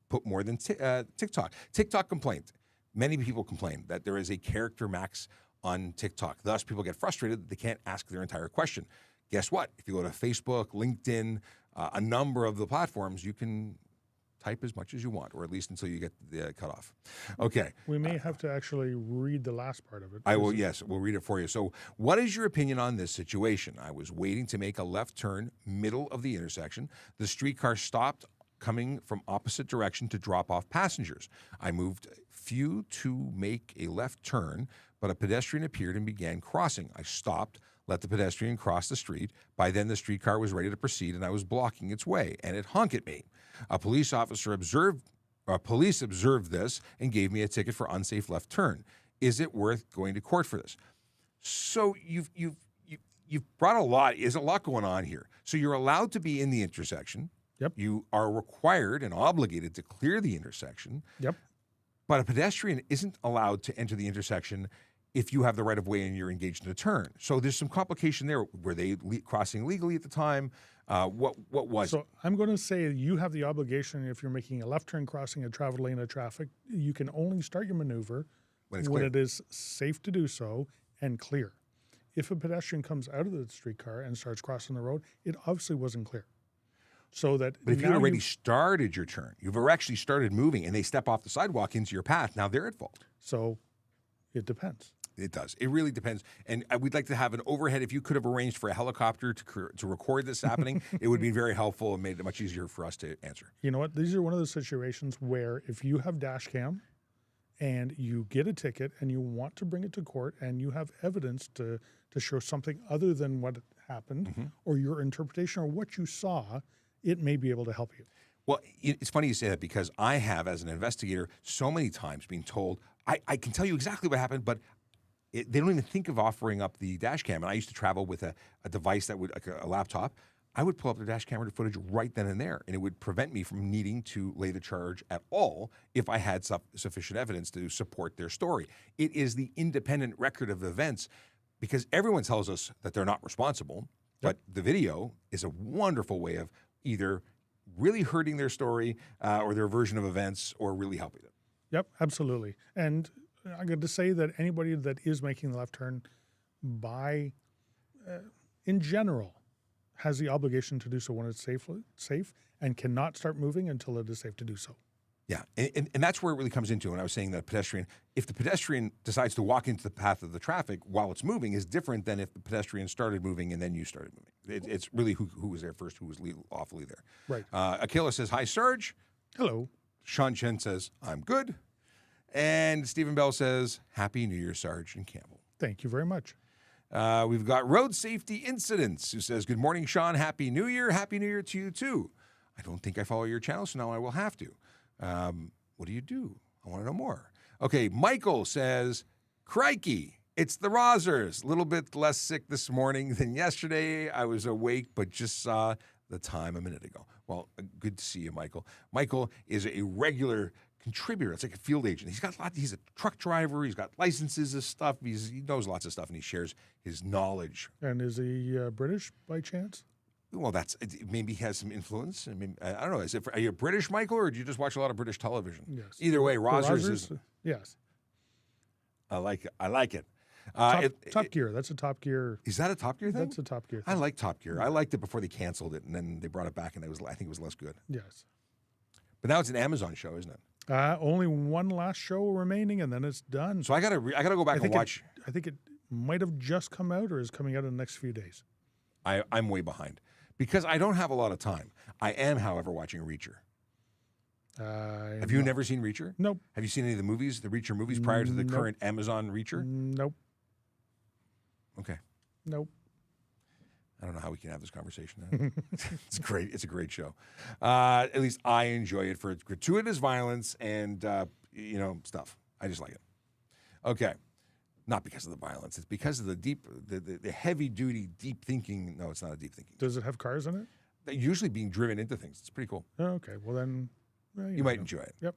put more than TikTok. TikTok complaint. Many people complain that there is a character max on TikTok. Thus, people get frustrated that they can't ask their entire question. Guess what? If you go to Facebook, LinkedIn, a number of the platforms, you can type as much as you want, or at least until you get the cutoff. Okay. We may have to actually read the last part of it. I will, yes, we'll read it for you. So, what is your opinion on this situation? I was waiting to make a left turn, middle of the intersection. The streetcar stopped coming from opposite direction to drop off passengers. I moved few to make a left turn, but a pedestrian appeared and began crossing. I stopped, let the pedestrian cross the street. By then, the streetcar was ready to proceed, and I was blocking its way, and it honked at me. Police observed this and gave me a ticket for unsafe left turn. Is it worth going to court for this? So you've brought a lot. There's a lot going on here. So you're allowed to be in the intersection. Yep. You are required and obligated to clear the intersection. Yep. But a pedestrian isn't allowed to enter the intersection if you have the right of way and you're engaged in a turn. So there's some complication there. Were they crossing legally at the time? What was So I'm going to say you have the obligation, if you're making a left turn crossing a travel lane of traffic, you can only start your maneuver when it is safe to do so and clear. If a pedestrian comes out of the streetcar and starts crossing the road, it obviously wasn't clear. So that, but if you already started your turn, you've actually started moving, and they step off the sidewalk into your path, now they're at fault. So it depends. It does. It really depends. And we'd like to have an overhead. If you could have arranged for a helicopter to record this happening, it would be very helpful and made it much easier for us to answer. You know what? These are one of those situations where if you have dash cam and you get a ticket and you want to bring it to court and you have evidence to show something other than what happened or your interpretation or what you saw, it may be able to help you. Well, it's funny you say that because I have, as an investigator, so many times been told, I can tell you exactly what happened, but they don't even think of offering up the dash cam. And I used to travel with a device that would, like a laptop. I would pull up the dash camera footage right then and there, and it would prevent me from needing to lay the charge at all if I had sufficient evidence to support their story. It is the independent record of events, because everyone tells us that they're not responsible, but the video is a wonderful way of either really hurting their story or their version of events or really helping them. Yep, absolutely. And I'm going to say that anybody that is making the left turn in general, has the obligation to do so when it's safe and cannot start moving until it is safe to do so. Yeah, and that's where it really comes into when I was saying that if the pedestrian decides to walk into the path of the traffic while it's moving is different than if the pedestrian started moving and then you started moving. It's really who was there first, who was lawfully there. Right. Akila says, hi, Sarge. Hello. Sean Chen says, I'm good. And Stephen Bell says, Happy New Year, Sergeant Campbell. Thank you very much. We've got Road Safety Incidents, who says, good morning, Sean. Happy New Year. Happy New Year to you, too. I don't think I follow your channel, so now I will have to. What do you do? I want to know more. Okay, Michael says, crikey, it's the Rosers. A little bit less sick this morning than yesterday. I was awake, but just saw the time a minute ago. Well, good to see you, Michael. Michael is a regular contributor. It's like a field agent. He's a truck driver. He's got licenses and stuff. He knows lots of stuff, and he shares his knowledge. And is he British by chance? Well, maybe he has some influence. I mean, I don't know. Are you British, Michael, or do you just watch a lot of British television? Yes. Either way, Rosers is. Yes. I like it. Top Gear. That's a Top Gear. Is that a Top Gear thing? That's a Top Gear thing. I like Top Gear. I liked it before they canceled it, and then they brought it back, and I think it was less good. Yes. But now it's an Amazon show, isn't it? Only one last show remaining, and then it's done. So I gotta go back and watch. I think it might have just come out, or is coming out in the next few days. I'm way behind because I don't have a lot of time. I am, however, watching Reacher. Have you never seen Reacher? Nope. Have you seen any of the movies, the Reacher movies, prior to the current Amazon Reacher? Nope. Okay. Nope. I don't know how we can have this conversation. It's great. It's a great show. At least I enjoy it for its gratuitous violence and, stuff. I just like it. Okay. Not because of the violence. It's because of the heavy-duty, deep thinking. No, it's not a deep thinking. Does it have cars in it? They're usually being driven into things. It's pretty cool. Oh, okay. Well, then you might enjoy it. Yep.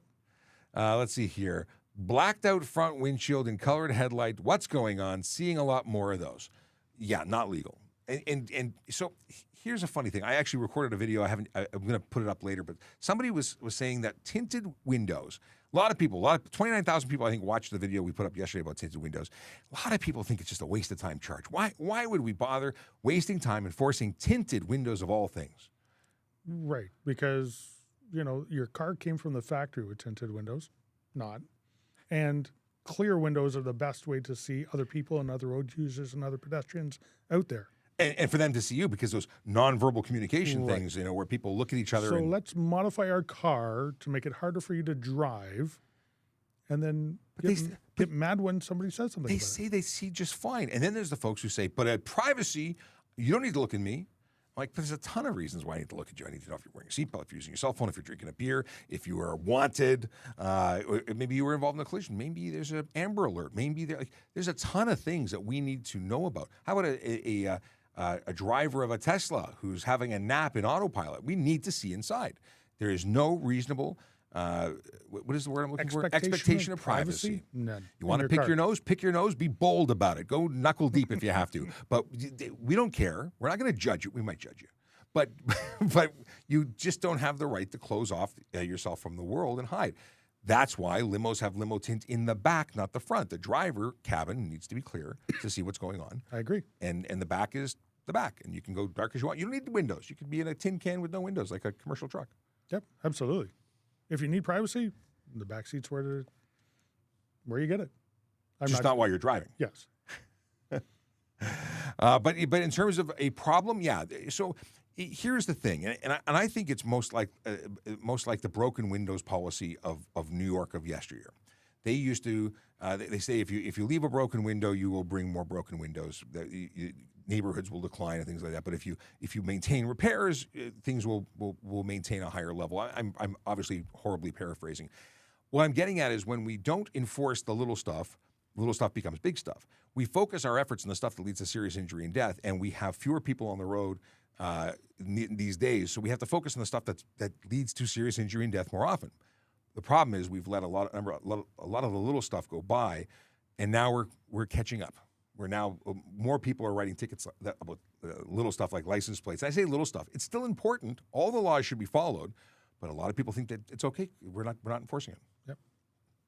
Let's see here. Blacked out front windshield and colored headlight. What's going on? Seeing a lot more of those. Yeah, not legal. And so here's a funny thing. I actually recorded a video. I'm going to put it up later, but somebody was saying that tinted windows. A lot of people, 29,000 people, I think, watched the video we put up yesterday about tinted windows. A lot of people think it's just a waste of time charge. Why would we bother wasting time enforcing tinted windows of all things? Right, because, your car came from the factory with tinted windows, not. And clear windows are the best way to see other people and other road users and other pedestrians out there. And for them to see you, because those nonverbal communication things, where people look at each other. So let's modify our car to make it harder for you to drive, and then get mad when somebody says something. They say they see just fine. And then there's the folks who say, but at privacy, you don't need to look at me. Like, there's a ton of reasons why I need to look at you. I need to know if you're wearing a seatbelt, if you're using your cell phone, if you're drinking a beer, if you are wanted, or maybe you were involved in a collision. Maybe there's an Amber Alert. Maybe there's a ton of things that we need to know about. How about a driver of a Tesla who's having a nap in autopilot? We need to see inside. There is no reasonable, what is the word I'm looking for? Expectation of privacy. None. You want to pick your nose? Pick your nose. Be bold about it. Go knuckle deep if you have to. But we don't care. We're not going to judge you. We might judge you. But you just don't have the right to close off yourself from the world and hide. That's why limos have limo tint in the back, not the front. The driver cabin needs to be clear to see what's going on. I agree. And the back is the back, and you can go dark as you want. You don't need the windows. You could be in a tin can with no windows, like a commercial truck. Yep, absolutely. If you need privacy, the back seat's where you get it. Just not while you're driving. Yes. But in terms of a problem, yeah. So here's the thing, and I think it's most like the broken windows policy of New York of yesteryear. They used to they say if you leave a broken window, you will bring more broken windows. Neighborhoods will decline and things like that. But if you maintain repairs, things will maintain a higher level. I'm obviously horribly paraphrasing. What I'm getting at is when we don't enforce the little stuff becomes big stuff. We focus our efforts on the stuff that leads to serious injury and death, and we have fewer people on the road these days. So we have to focus on the stuff that leads to serious injury and death more often. The problem is we've let a lot of the little stuff go by, and now we're catching up. We're now more people are writing tickets about little stuff like license plates. I say little stuff. It's still important. All the laws should be followed, but a lot of people think that it's okay. We're not enforcing it. Yep.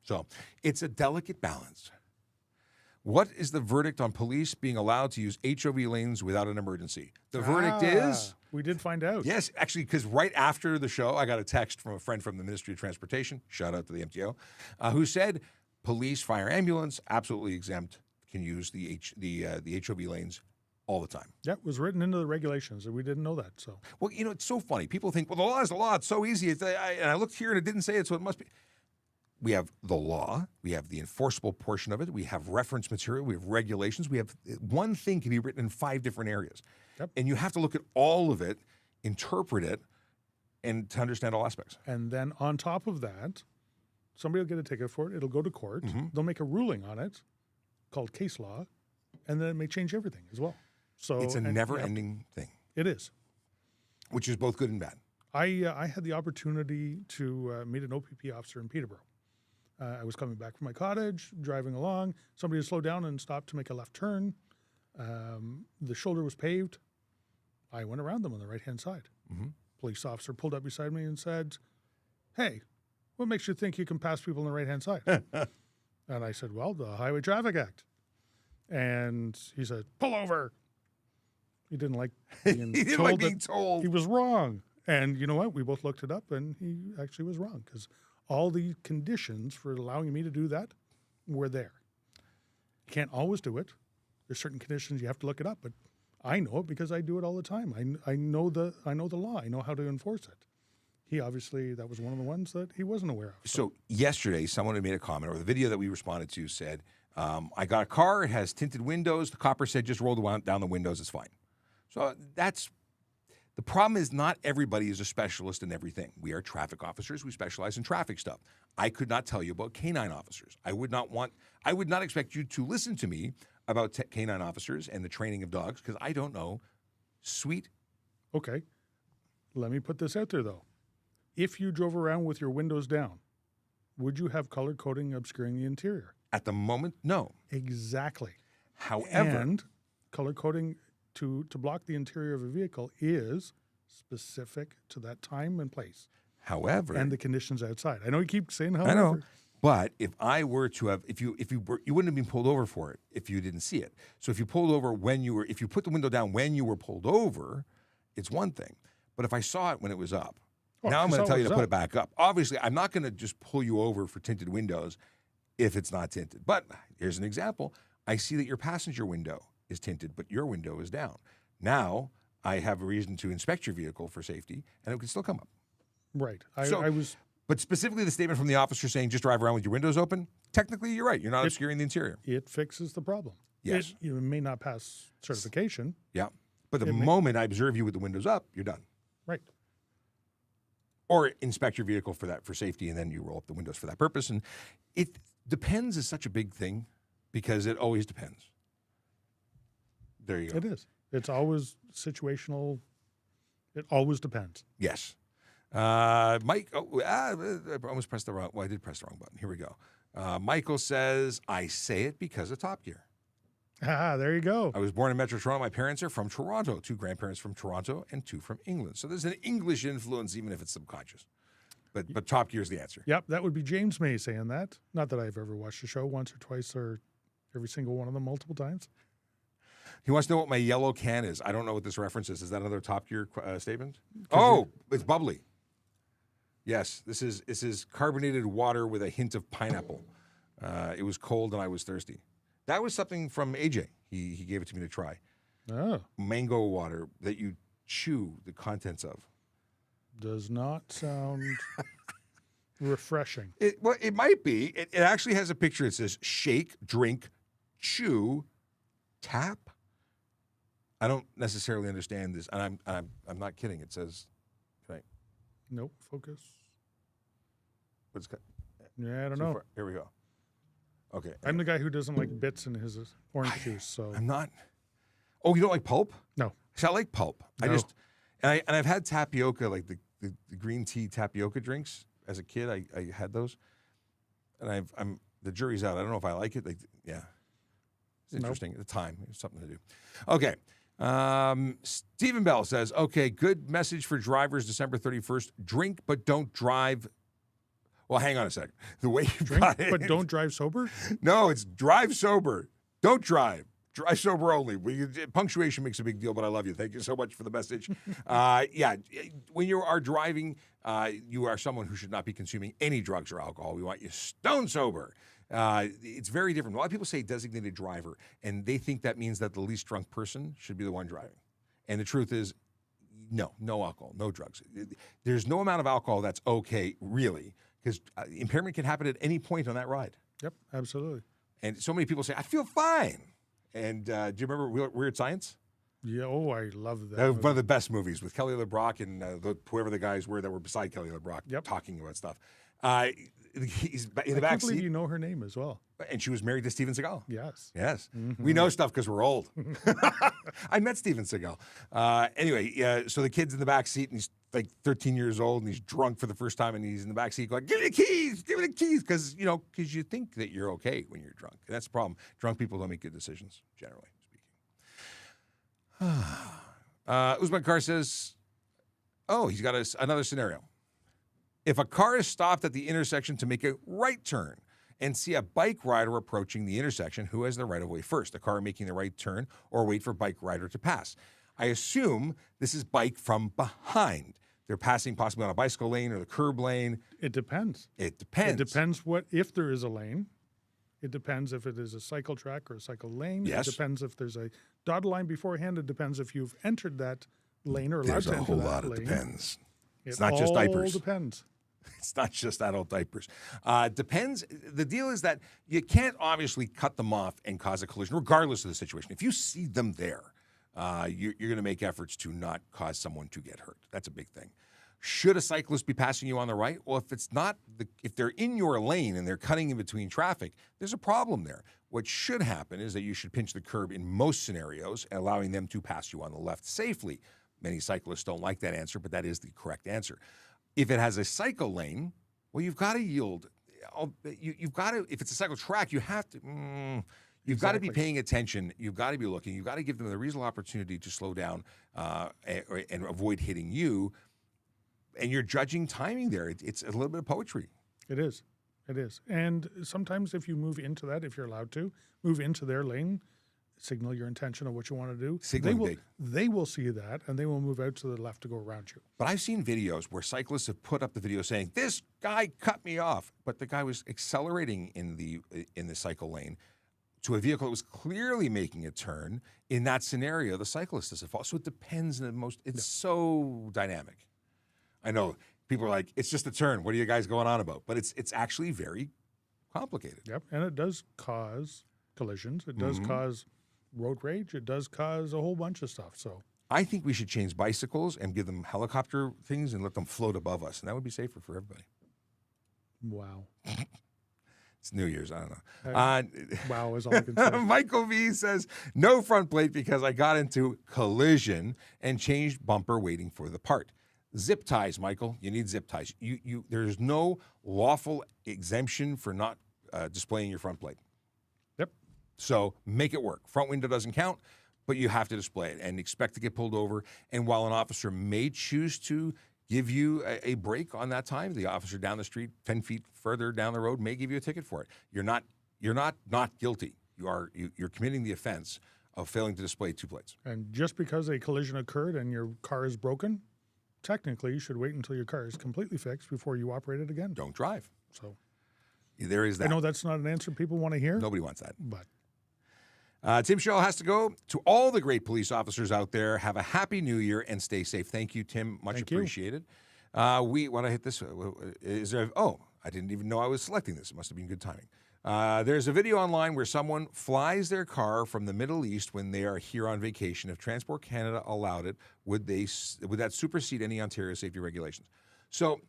So it's a delicate balance. What is the verdict on police being allowed to use HOV lanes without an emergency? The verdict is... We did find out. Yes, actually, because right after the show, I got a text from a friend from the Ministry of Transportation, shout out to the MTO, who said police, fire, ambulance, absolutely exempt, can use the HOV lanes all the time. Yeah, it was written into the regulations, and we didn't know that. So, well, it's so funny. People think, well, the law is the law. It's so easy. And I looked here, and it didn't say it, so it must be. We have the law. We have the enforceable portion of it. We have reference material. We have regulations. We have one thing can be written in 5 different areas. Yep. And you have to look at all of it, interpret it, and to understand all aspects. And then on top of that, somebody will get a ticket for it. It'll go to court. Mm-hmm. They'll make a ruling on it called case law, and then it may change everything as well. So it's a never-ending thing. It is. Which is both good and bad. I had the opportunity to meet an OPP officer in Peterborough. I was coming back from my cottage, driving along. Somebody had slowed down and stopped to make a left turn. The shoulder was paved. I went around them on the right-hand side. Mm-hmm. Police officer pulled up beside me and said, "Hey, what makes you think you can pass people on the right-hand side?" And I said, "Well, the Highway Traffic Act." And he said, "Pull over." He didn't like being told he was wrong. And you know what? We both looked it up, and he actually was wrong because all the conditions for allowing me to do that were there. You can't always do it. There's certain conditions you have to look it up, but I know it because I do it all the time. I know the law. I know how to enforce it. He obviously, that was one of the ones that he wasn't aware of. So yesterday, someone had made a comment, or the video that we responded to said, I got a car, it has tinted windows. The copper said, just roll down the windows, it's fine. So that's the problem. Is not everybody is a specialist in everything. We are traffic officers. We specialize in traffic stuff. I could not tell you about canine officers. I would not expect you to listen to me about canine officers and the training of dogs because I don't know. Sweet. Okay. Let me put this out there, though. If you drove around with your windows down, would you have color coding obscuring the interior? At the moment, no. Exactly. However, and color coding to block the interior of a vehicle is specific to that time and place. However, and the conditions outside. I know you keep saying however. I know. But if I were to have, you wouldn't have been pulled over for it if you didn't see it. So if you pulled over if you put the window down when you were pulled over, it's one thing. But if I saw it when it was up, now I'm going to tell you to put it back up. Obviously, I'm not going to just pull you over for tinted windows if it's not tinted. But here's an example. I see that your passenger window is tinted, but your window is down. Now I have a reason to inspect your vehicle for safety, and it can still come up. Right. But specifically the statement from the officer saying just drive around with your windows open, technically you're right. You're not obscuring the interior. It fixes the problem. Yes. You may not pass certification. Yeah. But the moment I observe you with the windows up, you're done. Right. Or inspect your vehicle for safety, and then you roll up the windows for that purpose. And it depends is such a big thing because it always depends. There you go. It is. It's always situational. It always depends. Yes. Mike, I almost pressed the wrong. Well, I did press the wrong button. Here we go. Michael says, I say it because of Top Gear. Ah, there you go. I was born in Metro Toronto. My parents are from Toronto. 2 grandparents from Toronto and 2 from England. So there's an English influence, even if it's subconscious. But Top Gear is the answer. Yep, that would be James May saying that. Not that I've ever watched the show once or twice or every single one of them multiple times. He wants to know what my yellow can is. I don't know what this reference is. Is that another Top Gear statement? Oh, it's bubbly. Yes, this is carbonated water with a hint of pineapple. It was cold and I was thirsty. That was something from AJ. He gave it to me to try. Oh. Mango water that you chew the contents of. Does not sound refreshing. Well, it might be. It actually has a picture. It says shake, drink, chew, tap. I don't necessarily understand this, and I'm not kidding. It says, right? Nope. Focus. What's got? Yeah, I don't know. Here we go. Okay. I'm the guy who doesn't like bits in his orange juice. So I'm not. Oh, you don't like pulp? No. See, I like pulp. No. I've had tapioca, like the green tea tapioca drinks as a kid. I had those, and I'm the jury's out. I don't know if I like it. Yeah, it's interesting at the time. It was something to do. Okay. Stephen Bell says, okay, good message for drivers December 31st. Drink, but don't drive. Well, hang on a second. The way you drink, got it, but don't drive sober? No, it's drive sober. Don't drive. Drive sober only. Punctuation makes a big deal, but I love you. Thank you so much for the message. Yeah, when you are driving, you are someone who should not be consuming any drugs or alcohol. We want you stone sober. It's very different. A lot of people say designated driver, and they think that means that the least drunk person should be the one driving. And the truth is, no alcohol, no drugs. There's no amount of alcohol that's okay, really, because impairment can happen at any point on that ride. Yep, absolutely. And so many people say, I feel fine. And do you remember Weird Science? Yeah, I love that. That was one of the best movies with Kelly LeBrock and whoever the guys were that were beside Kelly LeBrock talking about stuff. He's in the back seat. I can't believe you know her name as well. And she was married to Steven Seagal. Yes. Mm-hmm. We know stuff because we're old. I met Steven Seagal. Anyway, so the kid's in the back seat and he's like 13 years old and he's drunk for the first time and he's in the back seat going, give me the keys, because you think that you're okay when you're drunk. And that's the problem. Drunk people don't make good decisions, generally speaking. Usman Carr says, he's got another scenario. If a car is stopped at the intersection to make a right turn and see a bike rider approaching the intersection, who has the right of way first? The car making the right turn or wait for bike rider to pass? I assume this is bike from behind. They're passing possibly on a bicycle lane or the curb lane. It depends. It depends. It depends if there is a lane. It depends if it is a cycle track or a cycle lane. Yes. It depends if there's a dotted line beforehand. It depends if you've entered that lane or allowed to enter that lane. There's a whole lot of depends. It's not just diapers. It all depends. It's not just adult diapers. Depends. The deal is that you can't obviously cut them off and cause a collision, regardless of the situation. If you see them there, you're going to make efforts to not cause someone to get hurt. That's a big thing. Should a cyclist be passing you on the right? Well, if they're in your lane and they're cutting in between traffic, there's a problem there. What should happen is that you should pinch the curb in most scenarios, allowing them to pass you on the left safely. Many cyclists don't like that answer, but that is the correct answer. If it has a cycle lane, well, you've got to yield. You've got to, if it's a cycle track, you have to, you've got to be paying attention. You've got to be looking. You've got to give them the reasonable opportunity to slow down and avoid hitting you. And you're judging timing there. It's a little bit of poetry. It is. It is. And sometimes if you move into that, if you're allowed to, move into their lane, signal your intention of what you want to do. They will see that, and they will move out to the left to go around you. But I've seen videos where cyclists have put up the video saying, this guy cut me off. But the guy was accelerating in the cycle lane to a vehicle that was clearly making a turn. In that scenario, the cyclist doesn't fall. So it depends. It's so dynamic. I know people are like, it's just a turn. What are you guys going on about? But it's actually very complicated. Yep, and it does cause collisions. It does cause road rage. It does cause a whole bunch of stuff. So I think we should change bicycles and give them helicopter things and let them float above us, and that would be safer for everybody. Wow. It's New Year's. I don't know. Wow is all I can say. Michael V says, no front plate because I got into collision and changed bumper waiting for the part. Zip ties, Michael. You need zip ties. There's no lawful exemption for not displaying your front plate. Yep. So make it work. Front window doesn't count, but you have to display it and expect to get pulled over. And while an officer may choose to give you a break on that time, the officer down the street, 10 feet further down the road, may give you a ticket for it. You're not guilty. You're committing the offense of failing to display two plates. And just because a collision occurred and your car is broken, technically, you should wait until your car is completely fixed before you operate it again. Don't drive. So there is that. I know that's not an answer people want to hear. Nobody wants that. But Tim Shell has to go. To all the great police officers out there, have a happy new year and stay safe. Thank you, Tim. Much appreciated. Want to hit this? Is there? Oh, I didn't even know I was selecting this. It must have been good timing. There's a video online where someone flies their car from the Middle East when they are here on vacation. If Transport Canada allowed it, would that supersede any Ontario safety regulations? So,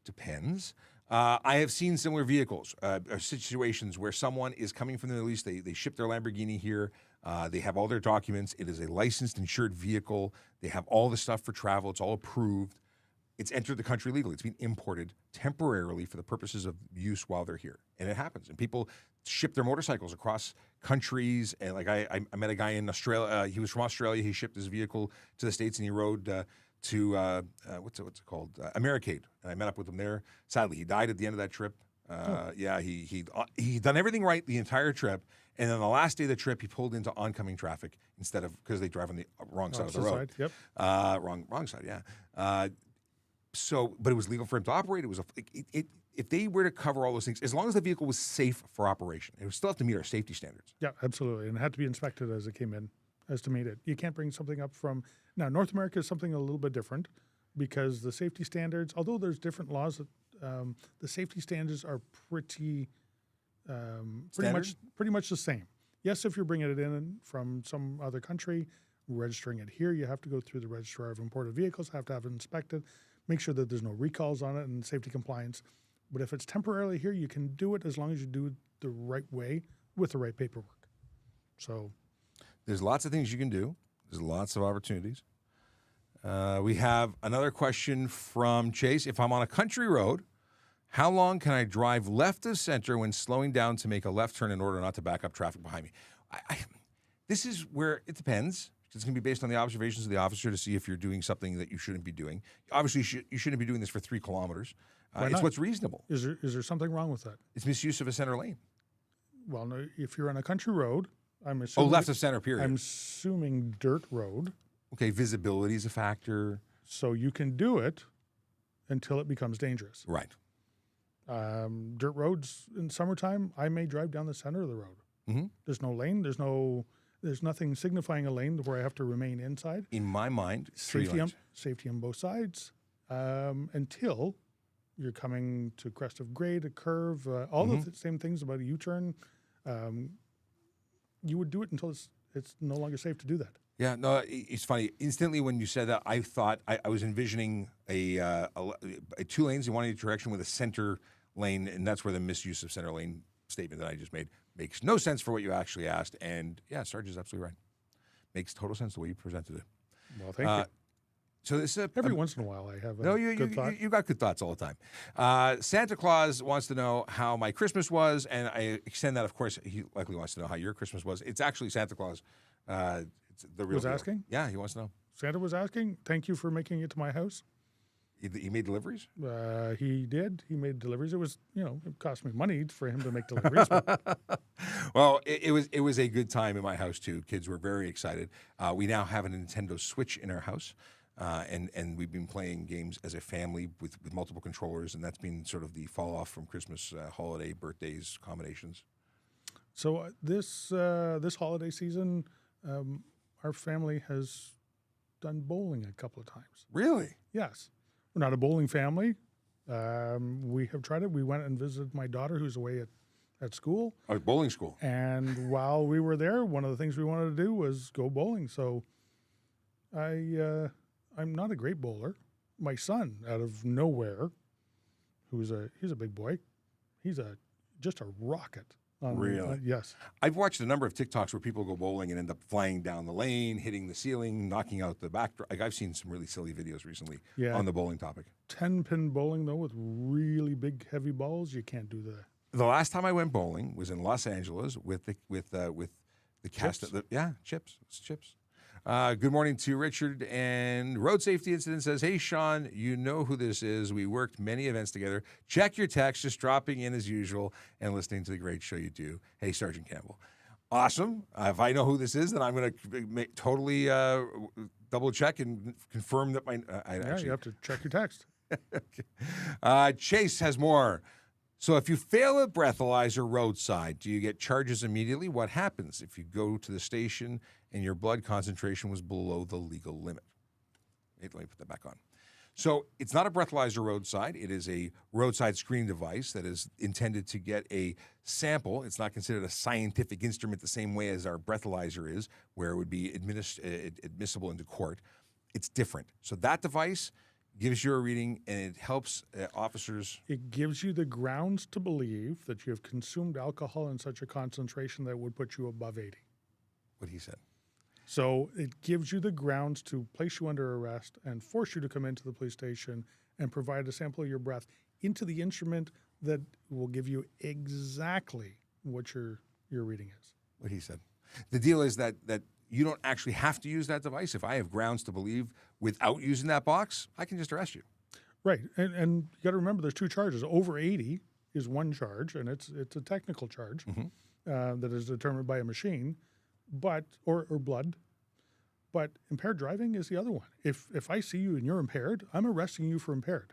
depends. I have seen similar vehicles, situations where someone is coming from the Middle East. They ship their Lamborghini here. They have all their documents. It is a licensed, insured vehicle. They have all the stuff for travel. It's all approved. It's entered the country legally. It's been imported temporarily for the purposes of use while they're here. And it happens. And people ship their motorcycles across countries. And like I met a guy in Australia. He was from Australia. He shipped his vehicle to the States and he rode to, what's it called? Americade. And I met up with him there. Sadly, he died at the end of that trip. Yeah, he'd done everything right the entire trip. And then the last day of the trip, he pulled into oncoming traffic instead of, because they drive on the wrong side of the road. Yep. Wrong side, yeah. But it was legal for him to operate. It was if they were to cover all those things, as long as the vehicle was safe for operation, it would still have to meet our safety standards. Yeah, absolutely. And it had to be inspected as it came in, as to meet it. You can't bring something up from, now North America is something a little bit different because the safety standards, although there's different laws, the safety standards are pretty much the same. Yes, if you're bringing it in from some other country, registering it here, you have to go through the Registrar of Imported Vehicles, have to have it inspected, make sure that there's no recalls on it and safety compliance. But if it's temporarily here, you can do it as long as you do it the right way with the right paperwork. So there's lots of things you can do. There's lots of opportunities. We have another question from Chase. If I'm on a country road, how long can I drive left of center when slowing down to make a left turn in order not to back up traffic behind me? This is where it depends. It's going to be based on the observations of the officer to see if you're doing something that you shouldn't be doing. Obviously, you shouldn't be doing this for 3 kilometers. It's what's reasonable. Is there something wrong with that? It's misuse of a center lane. Well, no, if you're on a country road, I'm assuming... left of center, period. I'm assuming dirt road. Okay, visibility is a factor. So you can do it until it becomes dangerous. Right. Dirt roads in summertime, I may drive down the center of the road. Mm-hmm. There's no lane. There's nothing signifying a lane where I have to remain inside. In my mind, safety on both sides until you're coming to crest of grade, a curve, all the same things about a U-turn. You would do it until it's no longer safe to do that. Yeah, no, it's funny. Instantly when you said that, I thought I was envisioning a 2 lanes in one each direction with a center lane, and that's where the misuse of center lane statement that I just made makes no sense for what you actually asked. And yeah, Sarge is absolutely right. Makes total sense the way you presented it. Well, thank you. So this is Every once in a while, I have a good thought. You got good thoughts all the time. Santa Claus wants to know how my Christmas was, and I extend that. Of course, he likely wants to know how your Christmas was. It's actually Santa Claus. It's the real Was deal. asking? Yeah, he wants to know. Santa was asking. Thank you for making it to my house. He made deliveries? He did. He made deliveries. It was, it cost me money for him to make deliveries. Well, it was a good time in my house too. Kids were very excited. We now have a Nintendo Switch in our house, and we've been playing games as a family with multiple controllers, and that's been sort of the fall off from Christmas, holiday, birthdays, combinations. So this holiday season, our family has done bowling a couple of times. Really? Yes. We're not a bowling family. We have tried it. We went and visited my daughter who's away at school. Oh, bowling school. And while we were there, one of the things we wanted to do was go bowling. So I'm not a great bowler. My son, out of nowhere, he's a big boy. He's just a rocket. Really? Yes. I've watched a number of TikToks where people go bowling and end up flying down the lane, hitting the ceiling, knocking out the backdrop. Like I've seen some really silly videos recently on the bowling topic. 10-pin bowling, though, with really big, heavy balls, you can't do that. The last time I went bowling was in Los Angeles with the cast. Chips. It's Chips. Good morning to Richard. And Road Safety Incident says, hey, Sean, you know who this is. We worked many events together. Check your text, just dropping in as usual and listening to the great show you do. Hey, Sergeant Campbell. Awesome. If I know who this is, then I'm going to totally double check and confirm that you have to check your text. Okay. Chase has more. So if you fail a breathalyzer roadside, do you get charges immediately? What happens if you go to the station and your blood concentration was below the legal limit? Let me put that back on. So it's not a breathalyzer roadside. It is a roadside screening device that is intended to get a sample. It's not considered a scientific instrument the same way as our breathalyzer is, where it would be admissible into court. It's different. So that device gives you a reading, and it helps officers. It gives you the grounds to believe that you have consumed alcohol in such a concentration that would put you above 80. What he said. So it gives you the grounds to place you under arrest and force you to come into the police station and provide a sample of your breath into the instrument that will give you exactly what your reading is. What he said. The deal is that you don't actually have to use that device. If I have grounds to believe without using that box, I can just arrest you. Right. And you got to remember there's two charges. Over 80 is one charge, and it's a technical charge that is determined by a machine, or blood. But impaired driving is the other one. If I see you and you're impaired, I'm arresting you for impaired.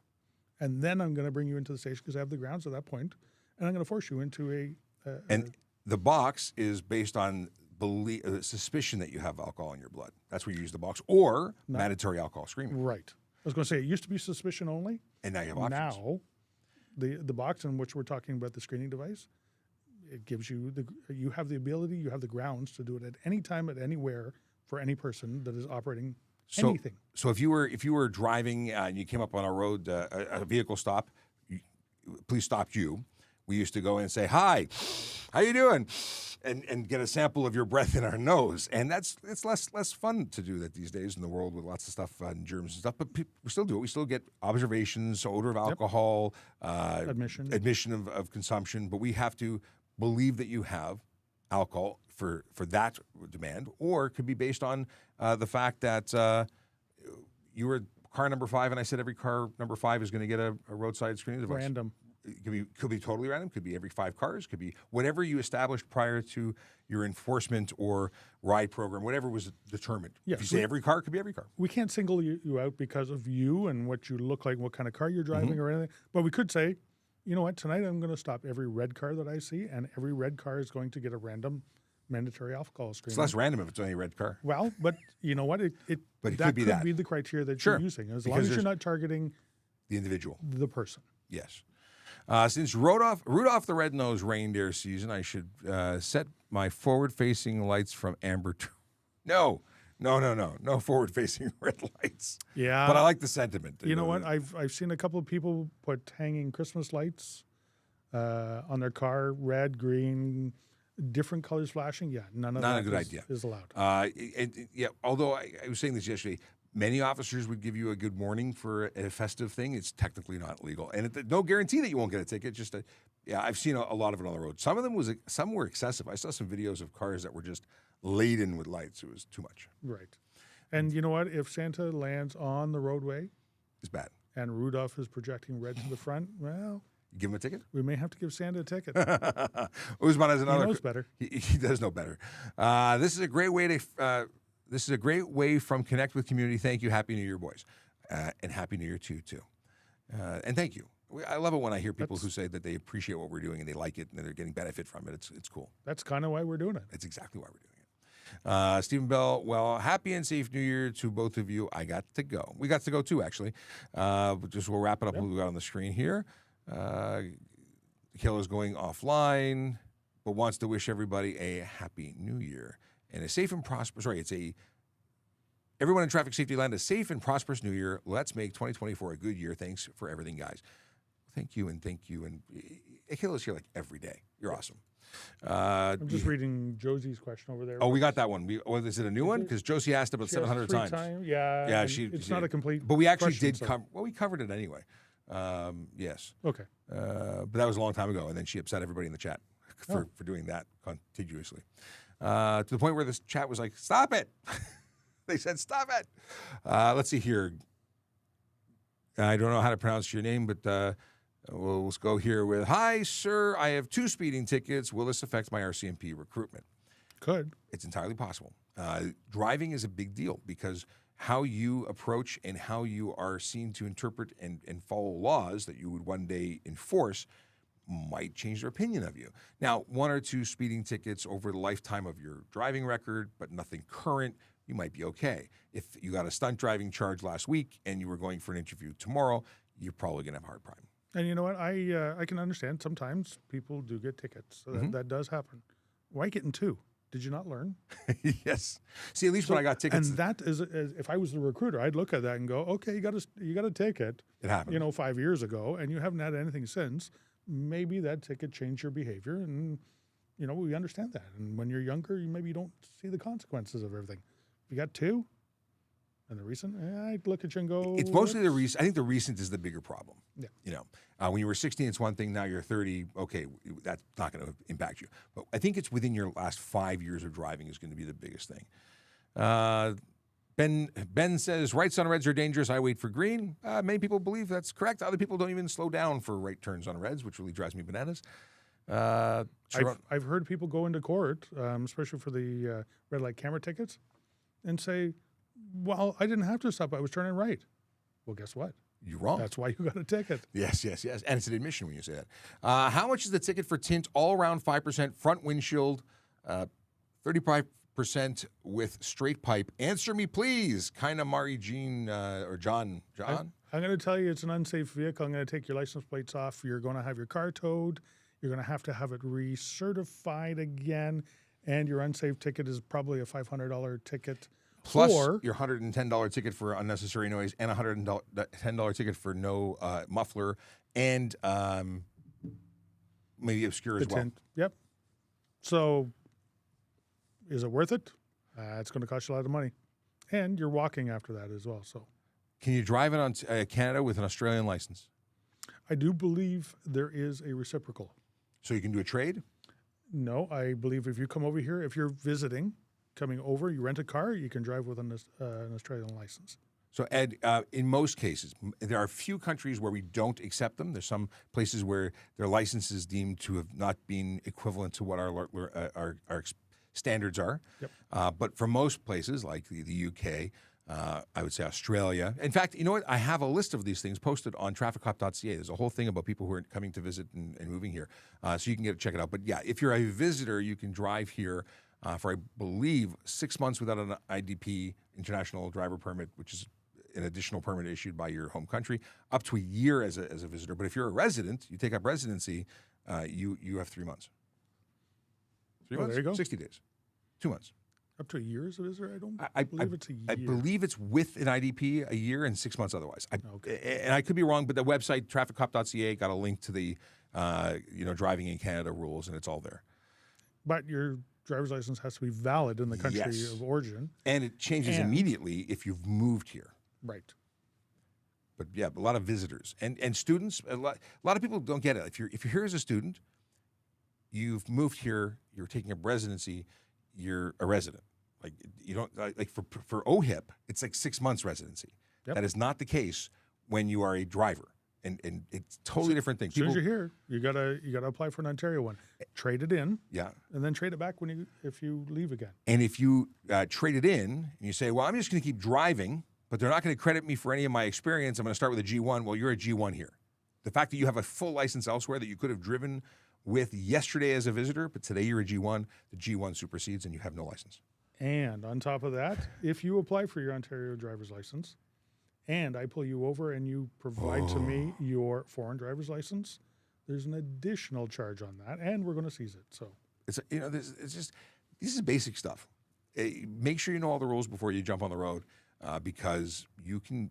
And then I'm going to bring you into the station because I have the grounds at that point, and I'm going to force you into And the box is based on suspicion that you have alcohol in your blood. That's where you use the box, or mandatory alcohol screening. Right. I was going to say, it used to be suspicion only. And now you have options. Now, the box in which we're talking about, the screening device, it gives you you have the ability, you have the grounds to do it at any time, at anywhere, for any person that is operating anything. So if you were driving and you came up on a road, a vehicle stop, police stopped you. We used to go in and say, "Hi, how you doing?" And get a sample of your breath in our nose. And it's less fun to do that these days in the world with lots of stuff and germs and stuff. But we still do it. We still get observations, odor of alcohol, admission of consumption. But we have to believe that you have alcohol for that demand, or it could be based on the fact that you were car number 5, and I said every car number 5 is going to get a roadside screening device. Random. It could be totally random. Could be every 5 cars. Could be whatever you established prior to your enforcement or ride program, whatever was determined. Yes, if you say every car, it could be every car. We can't single you out because of you and what you look like, what kind of car you're driving or anything. But we could say, you know what, tonight I'm going to stop every red car that I see, and every red car is going to get a random mandatory alcohol screening. It's less random if it's only a red car. Well, but you know what? But it that could be the criteria that you're using, as long as you're not targeting the individual, the person. Yes. Since Rudolph the Red-Nosed Reindeer season, I should set my forward-facing lights from amber. No forward-facing red lights. Yeah, but I like the sentiment. You know what? I've seen a couple of people put hanging Christmas lights on their car, red, green, different colors flashing. Yeah, none of Not that a good idea. is allowed. Yeah, although I was saying this yesterday, many officers would give you a good morning for a festive thing. It's technically not legal, and no guarantee that you won't get a ticket. Yeah, I've seen a lot of it on the road. Some were excessive. I saw some videos of cars that were just laden with lights. It was too much. Right. And you know what? If Santa lands on the roadway, it's bad. And Rudolph is projecting red to the front, well, you give him a ticket? We may have to give Santa a ticket. Usman has another. He knows better. He does know better. This is a great way to. This is a great way from Connect with Community. Thank you. Happy New Year, boys, and Happy New Year to you too. And thank you. I love it when I hear people who say that they appreciate what we're doing and they like it and they're getting benefit from it. It's cool. That's kind of why we're doing it. That's exactly why we're doing it. Stephen Bell, well, happy and safe New Year to both of you. I got to go. We got to go too, actually. We'll wrap it up. Yep. We'll go on the screen here. Kayla's going offline, but wants to wish everybody a happy New Year and a safe and prosperous. Everyone in Traffic Safety Land a safe and prosperous New Year. Let's make 2024 a good year. Thanks for everything, guys. Thank you. And Kayla's here like every day. You're awesome. I'm just reading Josie's question over there. Oh, we got that one. Is it a new one? Because Josie asked about 700 times. Yeah. It's not a complete. But we actually did cover. Well, we covered it anyway. Yes. Okay. But that was a long time ago, and then she upset everybody in the chat for doing that contiguously, to the point where this chat was like, "Stop it!" They said, "Stop it." Let's see here. I don't know how to pronounce your name, but. We'll go here with, hi, sir, I have 2 speeding tickets. Will this affect my RCMP recruitment? Could. It's entirely possible. Driving is a big deal because how you approach and how you are seen to interpret and follow laws that you would one day enforce might change their opinion of you. Now, 1 or 2 speeding tickets over the lifetime of your driving record, but nothing current, you might be okay. If you got a stunt driving charge last week and you were going for an interview tomorrow, you're probably going to have a hard time. And you know what? I can understand sometimes people do get tickets. So that does happen. Why getting 2? Did you not learn? Yes. See, at least when I got tickets. And that is, if I was the recruiter, I'd look at that and go, okay, you got a ticket. It happened. 5 years ago, and you haven't had anything since. Maybe that ticket changed your behavior, and we understand that. And when you're younger, you don't see the consequences of everything. If you got 2. And the recent, I'd look at you and go. It's mostly the recent. I think the recent is the bigger problem. Yeah. When you were 16, it's one thing. Now you're 30. Okay, that's not going to impact you. But I think it's within your last 5 years of driving is going to be the biggest thing. Ben says, rights on reds are dangerous. I wait for green. Many people believe that's correct. Other people don't even slow down for right turns on reds, which really drives me bananas. I've heard people go into court, especially for the red light camera tickets, and say, well, I didn't have to stop. I was turning right. Well, guess what? You're wrong. That's why you got a ticket. Yes. And it's an admission when you say that. How much is the ticket for tint? All around 5%, front windshield, 35% with straight pipe. Answer me, please. Kind of Mari Jean or John. I'm going to tell you it's an unsafe vehicle. I'm going to take your license plates off. You're going to have your car towed. You're going to have it recertified again. And your unsafe ticket is probably a $500 ticket. Plus your $110 ticket for unnecessary noise and a $110 ticket for no muffler and maybe obscure as well. Tint. Yep. So is it worth it? It's going to cost you a lot of money. And you're walking after that as well. So, can you drive it on Canada with an Australian license? I do believe there is a reciprocal. So you can do a trade? No, I believe if you come over here, if you're visiting, coming over, you rent a car, you can drive with an Australian license. So, Ed, in most cases, there are a few countries where we don't accept them. There's some places where their license is deemed to have not been equivalent to what our standards are. Yep. But for most places, like the UK, I would say Australia. In fact, you know what? I have a list of these things posted on trafficcop.ca. There's a whole thing about people who are coming to visit and moving here. So you can check it out. But yeah, if you're a visitor, you can drive here for, I believe, 6 months without an IDP, International Driver Permit, which is an additional permit issued by your home country, up to a year as a visitor. But if you're a resident, you take up residency, you have 3 months. 3 Oh, months? there you go. 60 days. 2 months. Up to a year as a visitor? I don't I believe it's a year. I believe it's with an IDP a year and 6 months otherwise. And I could be wrong, but the website, trafficcop.ca, got a link to the driving in Canada rules, and it's all there. But your driver's license has to be valid in the country of origin. And it changes immediately if you've moved here. Right. But yeah, a lot of visitors and students. A lot of people don't get it. If you're here as a student, you've moved here. You're taking up residency. You're a resident. Like you don't like for OHIP, it's like 6 months residency. Yep. That is not the case when you are a driver, and it's totally different thing. As soon as you're here, you gotta apply for an Ontario one, trade it in, and then trade it back if you leave again. And if you trade it in and you say, well, I'm just going to keep driving, but they're not going to credit me for any of my experience. I'm going to start with a G1. Well, you're a G1 here. The fact that you have a full license elsewhere that you could have driven with yesterday as a visitor, but today you're a G1, the G1 supersedes and you have no license. And on top of that, if you apply for your Ontario driver's license and I pull you over and you provide to me your foreign driver's license, there's an additional charge on that, and we're going to seize it. So this is basic stuff. Make sure you know all the rules before you jump on the road, because you can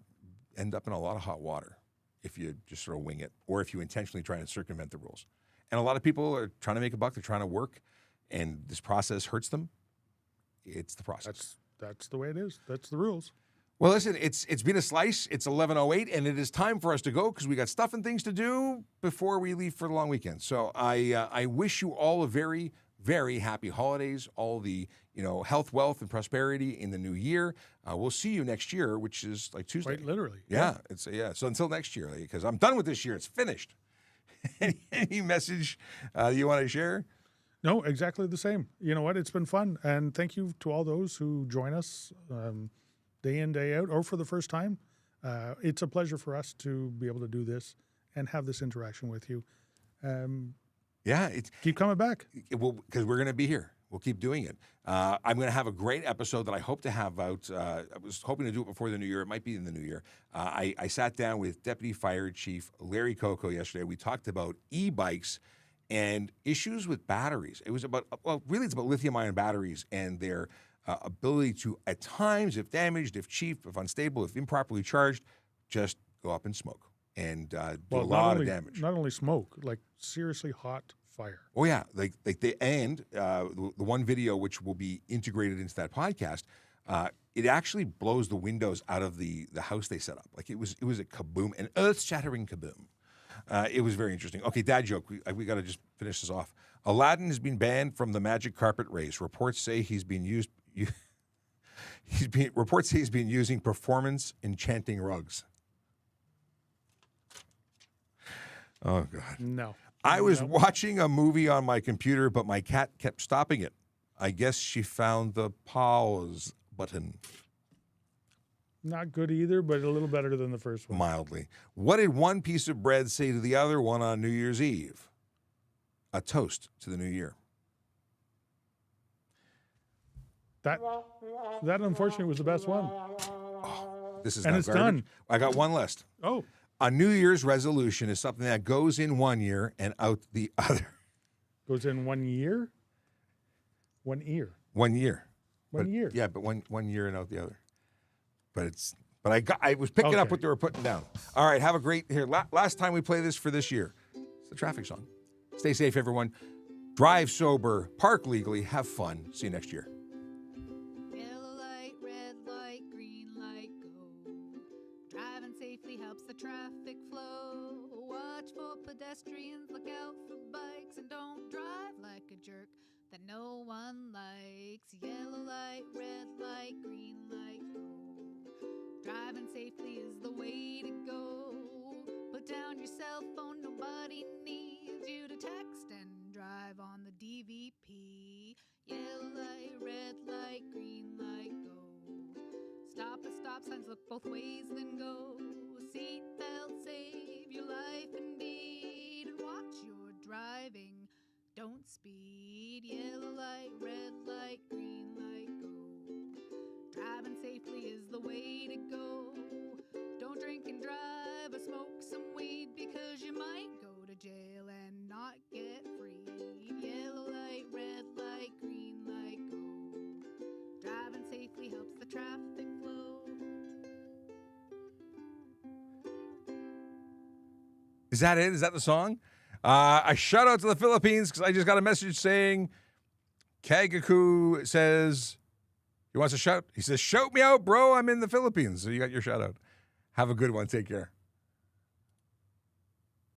end up in a lot of hot water if you just sort of wing it, or if you intentionally try and circumvent the rules. And a lot of people are trying to make a buck. They're trying to work, and this process hurts them. It's the process. That's the way it is. That's the rules. Well, listen, it's been a slice. It's 11:08, and it is time for us to go because we got stuff and things to do before we leave for the long weekend. So I wish you all a very, very happy holidays, all the health, wealth, and prosperity in the new year. We'll see you next year, which is like Tuesday. Quite literally. Yeah. So until next year, because I'm done with this year. It's finished. Any message you want to share? No, exactly the same. You know what? It's been fun. And thank you to all those who join us day in, day out, or for the first time. It's a pleasure for us to be able to do this and have this interaction with you. Keep coming back. Because we're going to be here. We'll keep doing it. I'm going to have a great episode that I hope to have out. I was hoping to do it before the new year. It might be in the new year. I sat down with Deputy Fire Chief Larry Coco yesterday. We talked about e-bikes and issues with batteries. It was about, it's about lithium-ion batteries and their ability to, at times, if damaged, if cheap, if unstable, if improperly charged, just go up in smoke and do a lot of damage. Not only smoke, like seriously hot fire. Oh yeah, the one video which will be integrated into that podcast, it actually blows the windows out of the house they set up. Like it was a kaboom, an earth-shattering kaboom. It was very interesting. Okay, dad joke. We got to just finish this off. Aladdin has been banned from the magic carpet race. Reports say he's been using performance enchanting rugs. Oh God. No. I was watching a movie on my computer, but my cat kept stopping it. I guess she found the pause button. Not good either, but a little better than the first one. Mildly. What did one piece of bread say to the other one on New Year's Eve? A toast to the new year. That unfortunately was the best one. Oh, this is and not it's garbage. done. I got one list. Oh. A New Year's resolution is something that goes in one year and out the other. Goes in 1 year? 1 ear. 1 year. 1 year. Yeah, but one year and out the other. But I was picking up what they were putting down. All right, have a great here. Last time we play this for this year. It's the traffic song. Stay safe, everyone. Drive sober, park legally, have fun. See you next year. Yellow light, red light, green light, go. Driving safely helps the traffic flow. Watch for pedestrians, look out for bikes, and don't drive like a jerk that no one likes. Yellow light, red light, green light, go. Driving safely is the way to go. Put down your cell phone, nobody needs you to text and drive on the DVP. Yellow light, red light, green light, go. Stop at stop signs, look both ways, then go. Seatbelt, save your life indeed. And watch your driving, don't speed. Yellow light, red light, green light, go. Driving safely is the way to go. Don't drink and drive or smoke some weed, because you might go to jail and not get freed. Yellow light, red light, the traffic flow. Is that it? Is that the song? A shout out to the Philippines because I just got a message saying Kagaku says he wants a shout. He says, shout me out, bro. I'm in the Philippines. So you got your shout out. Have a good one. Take care.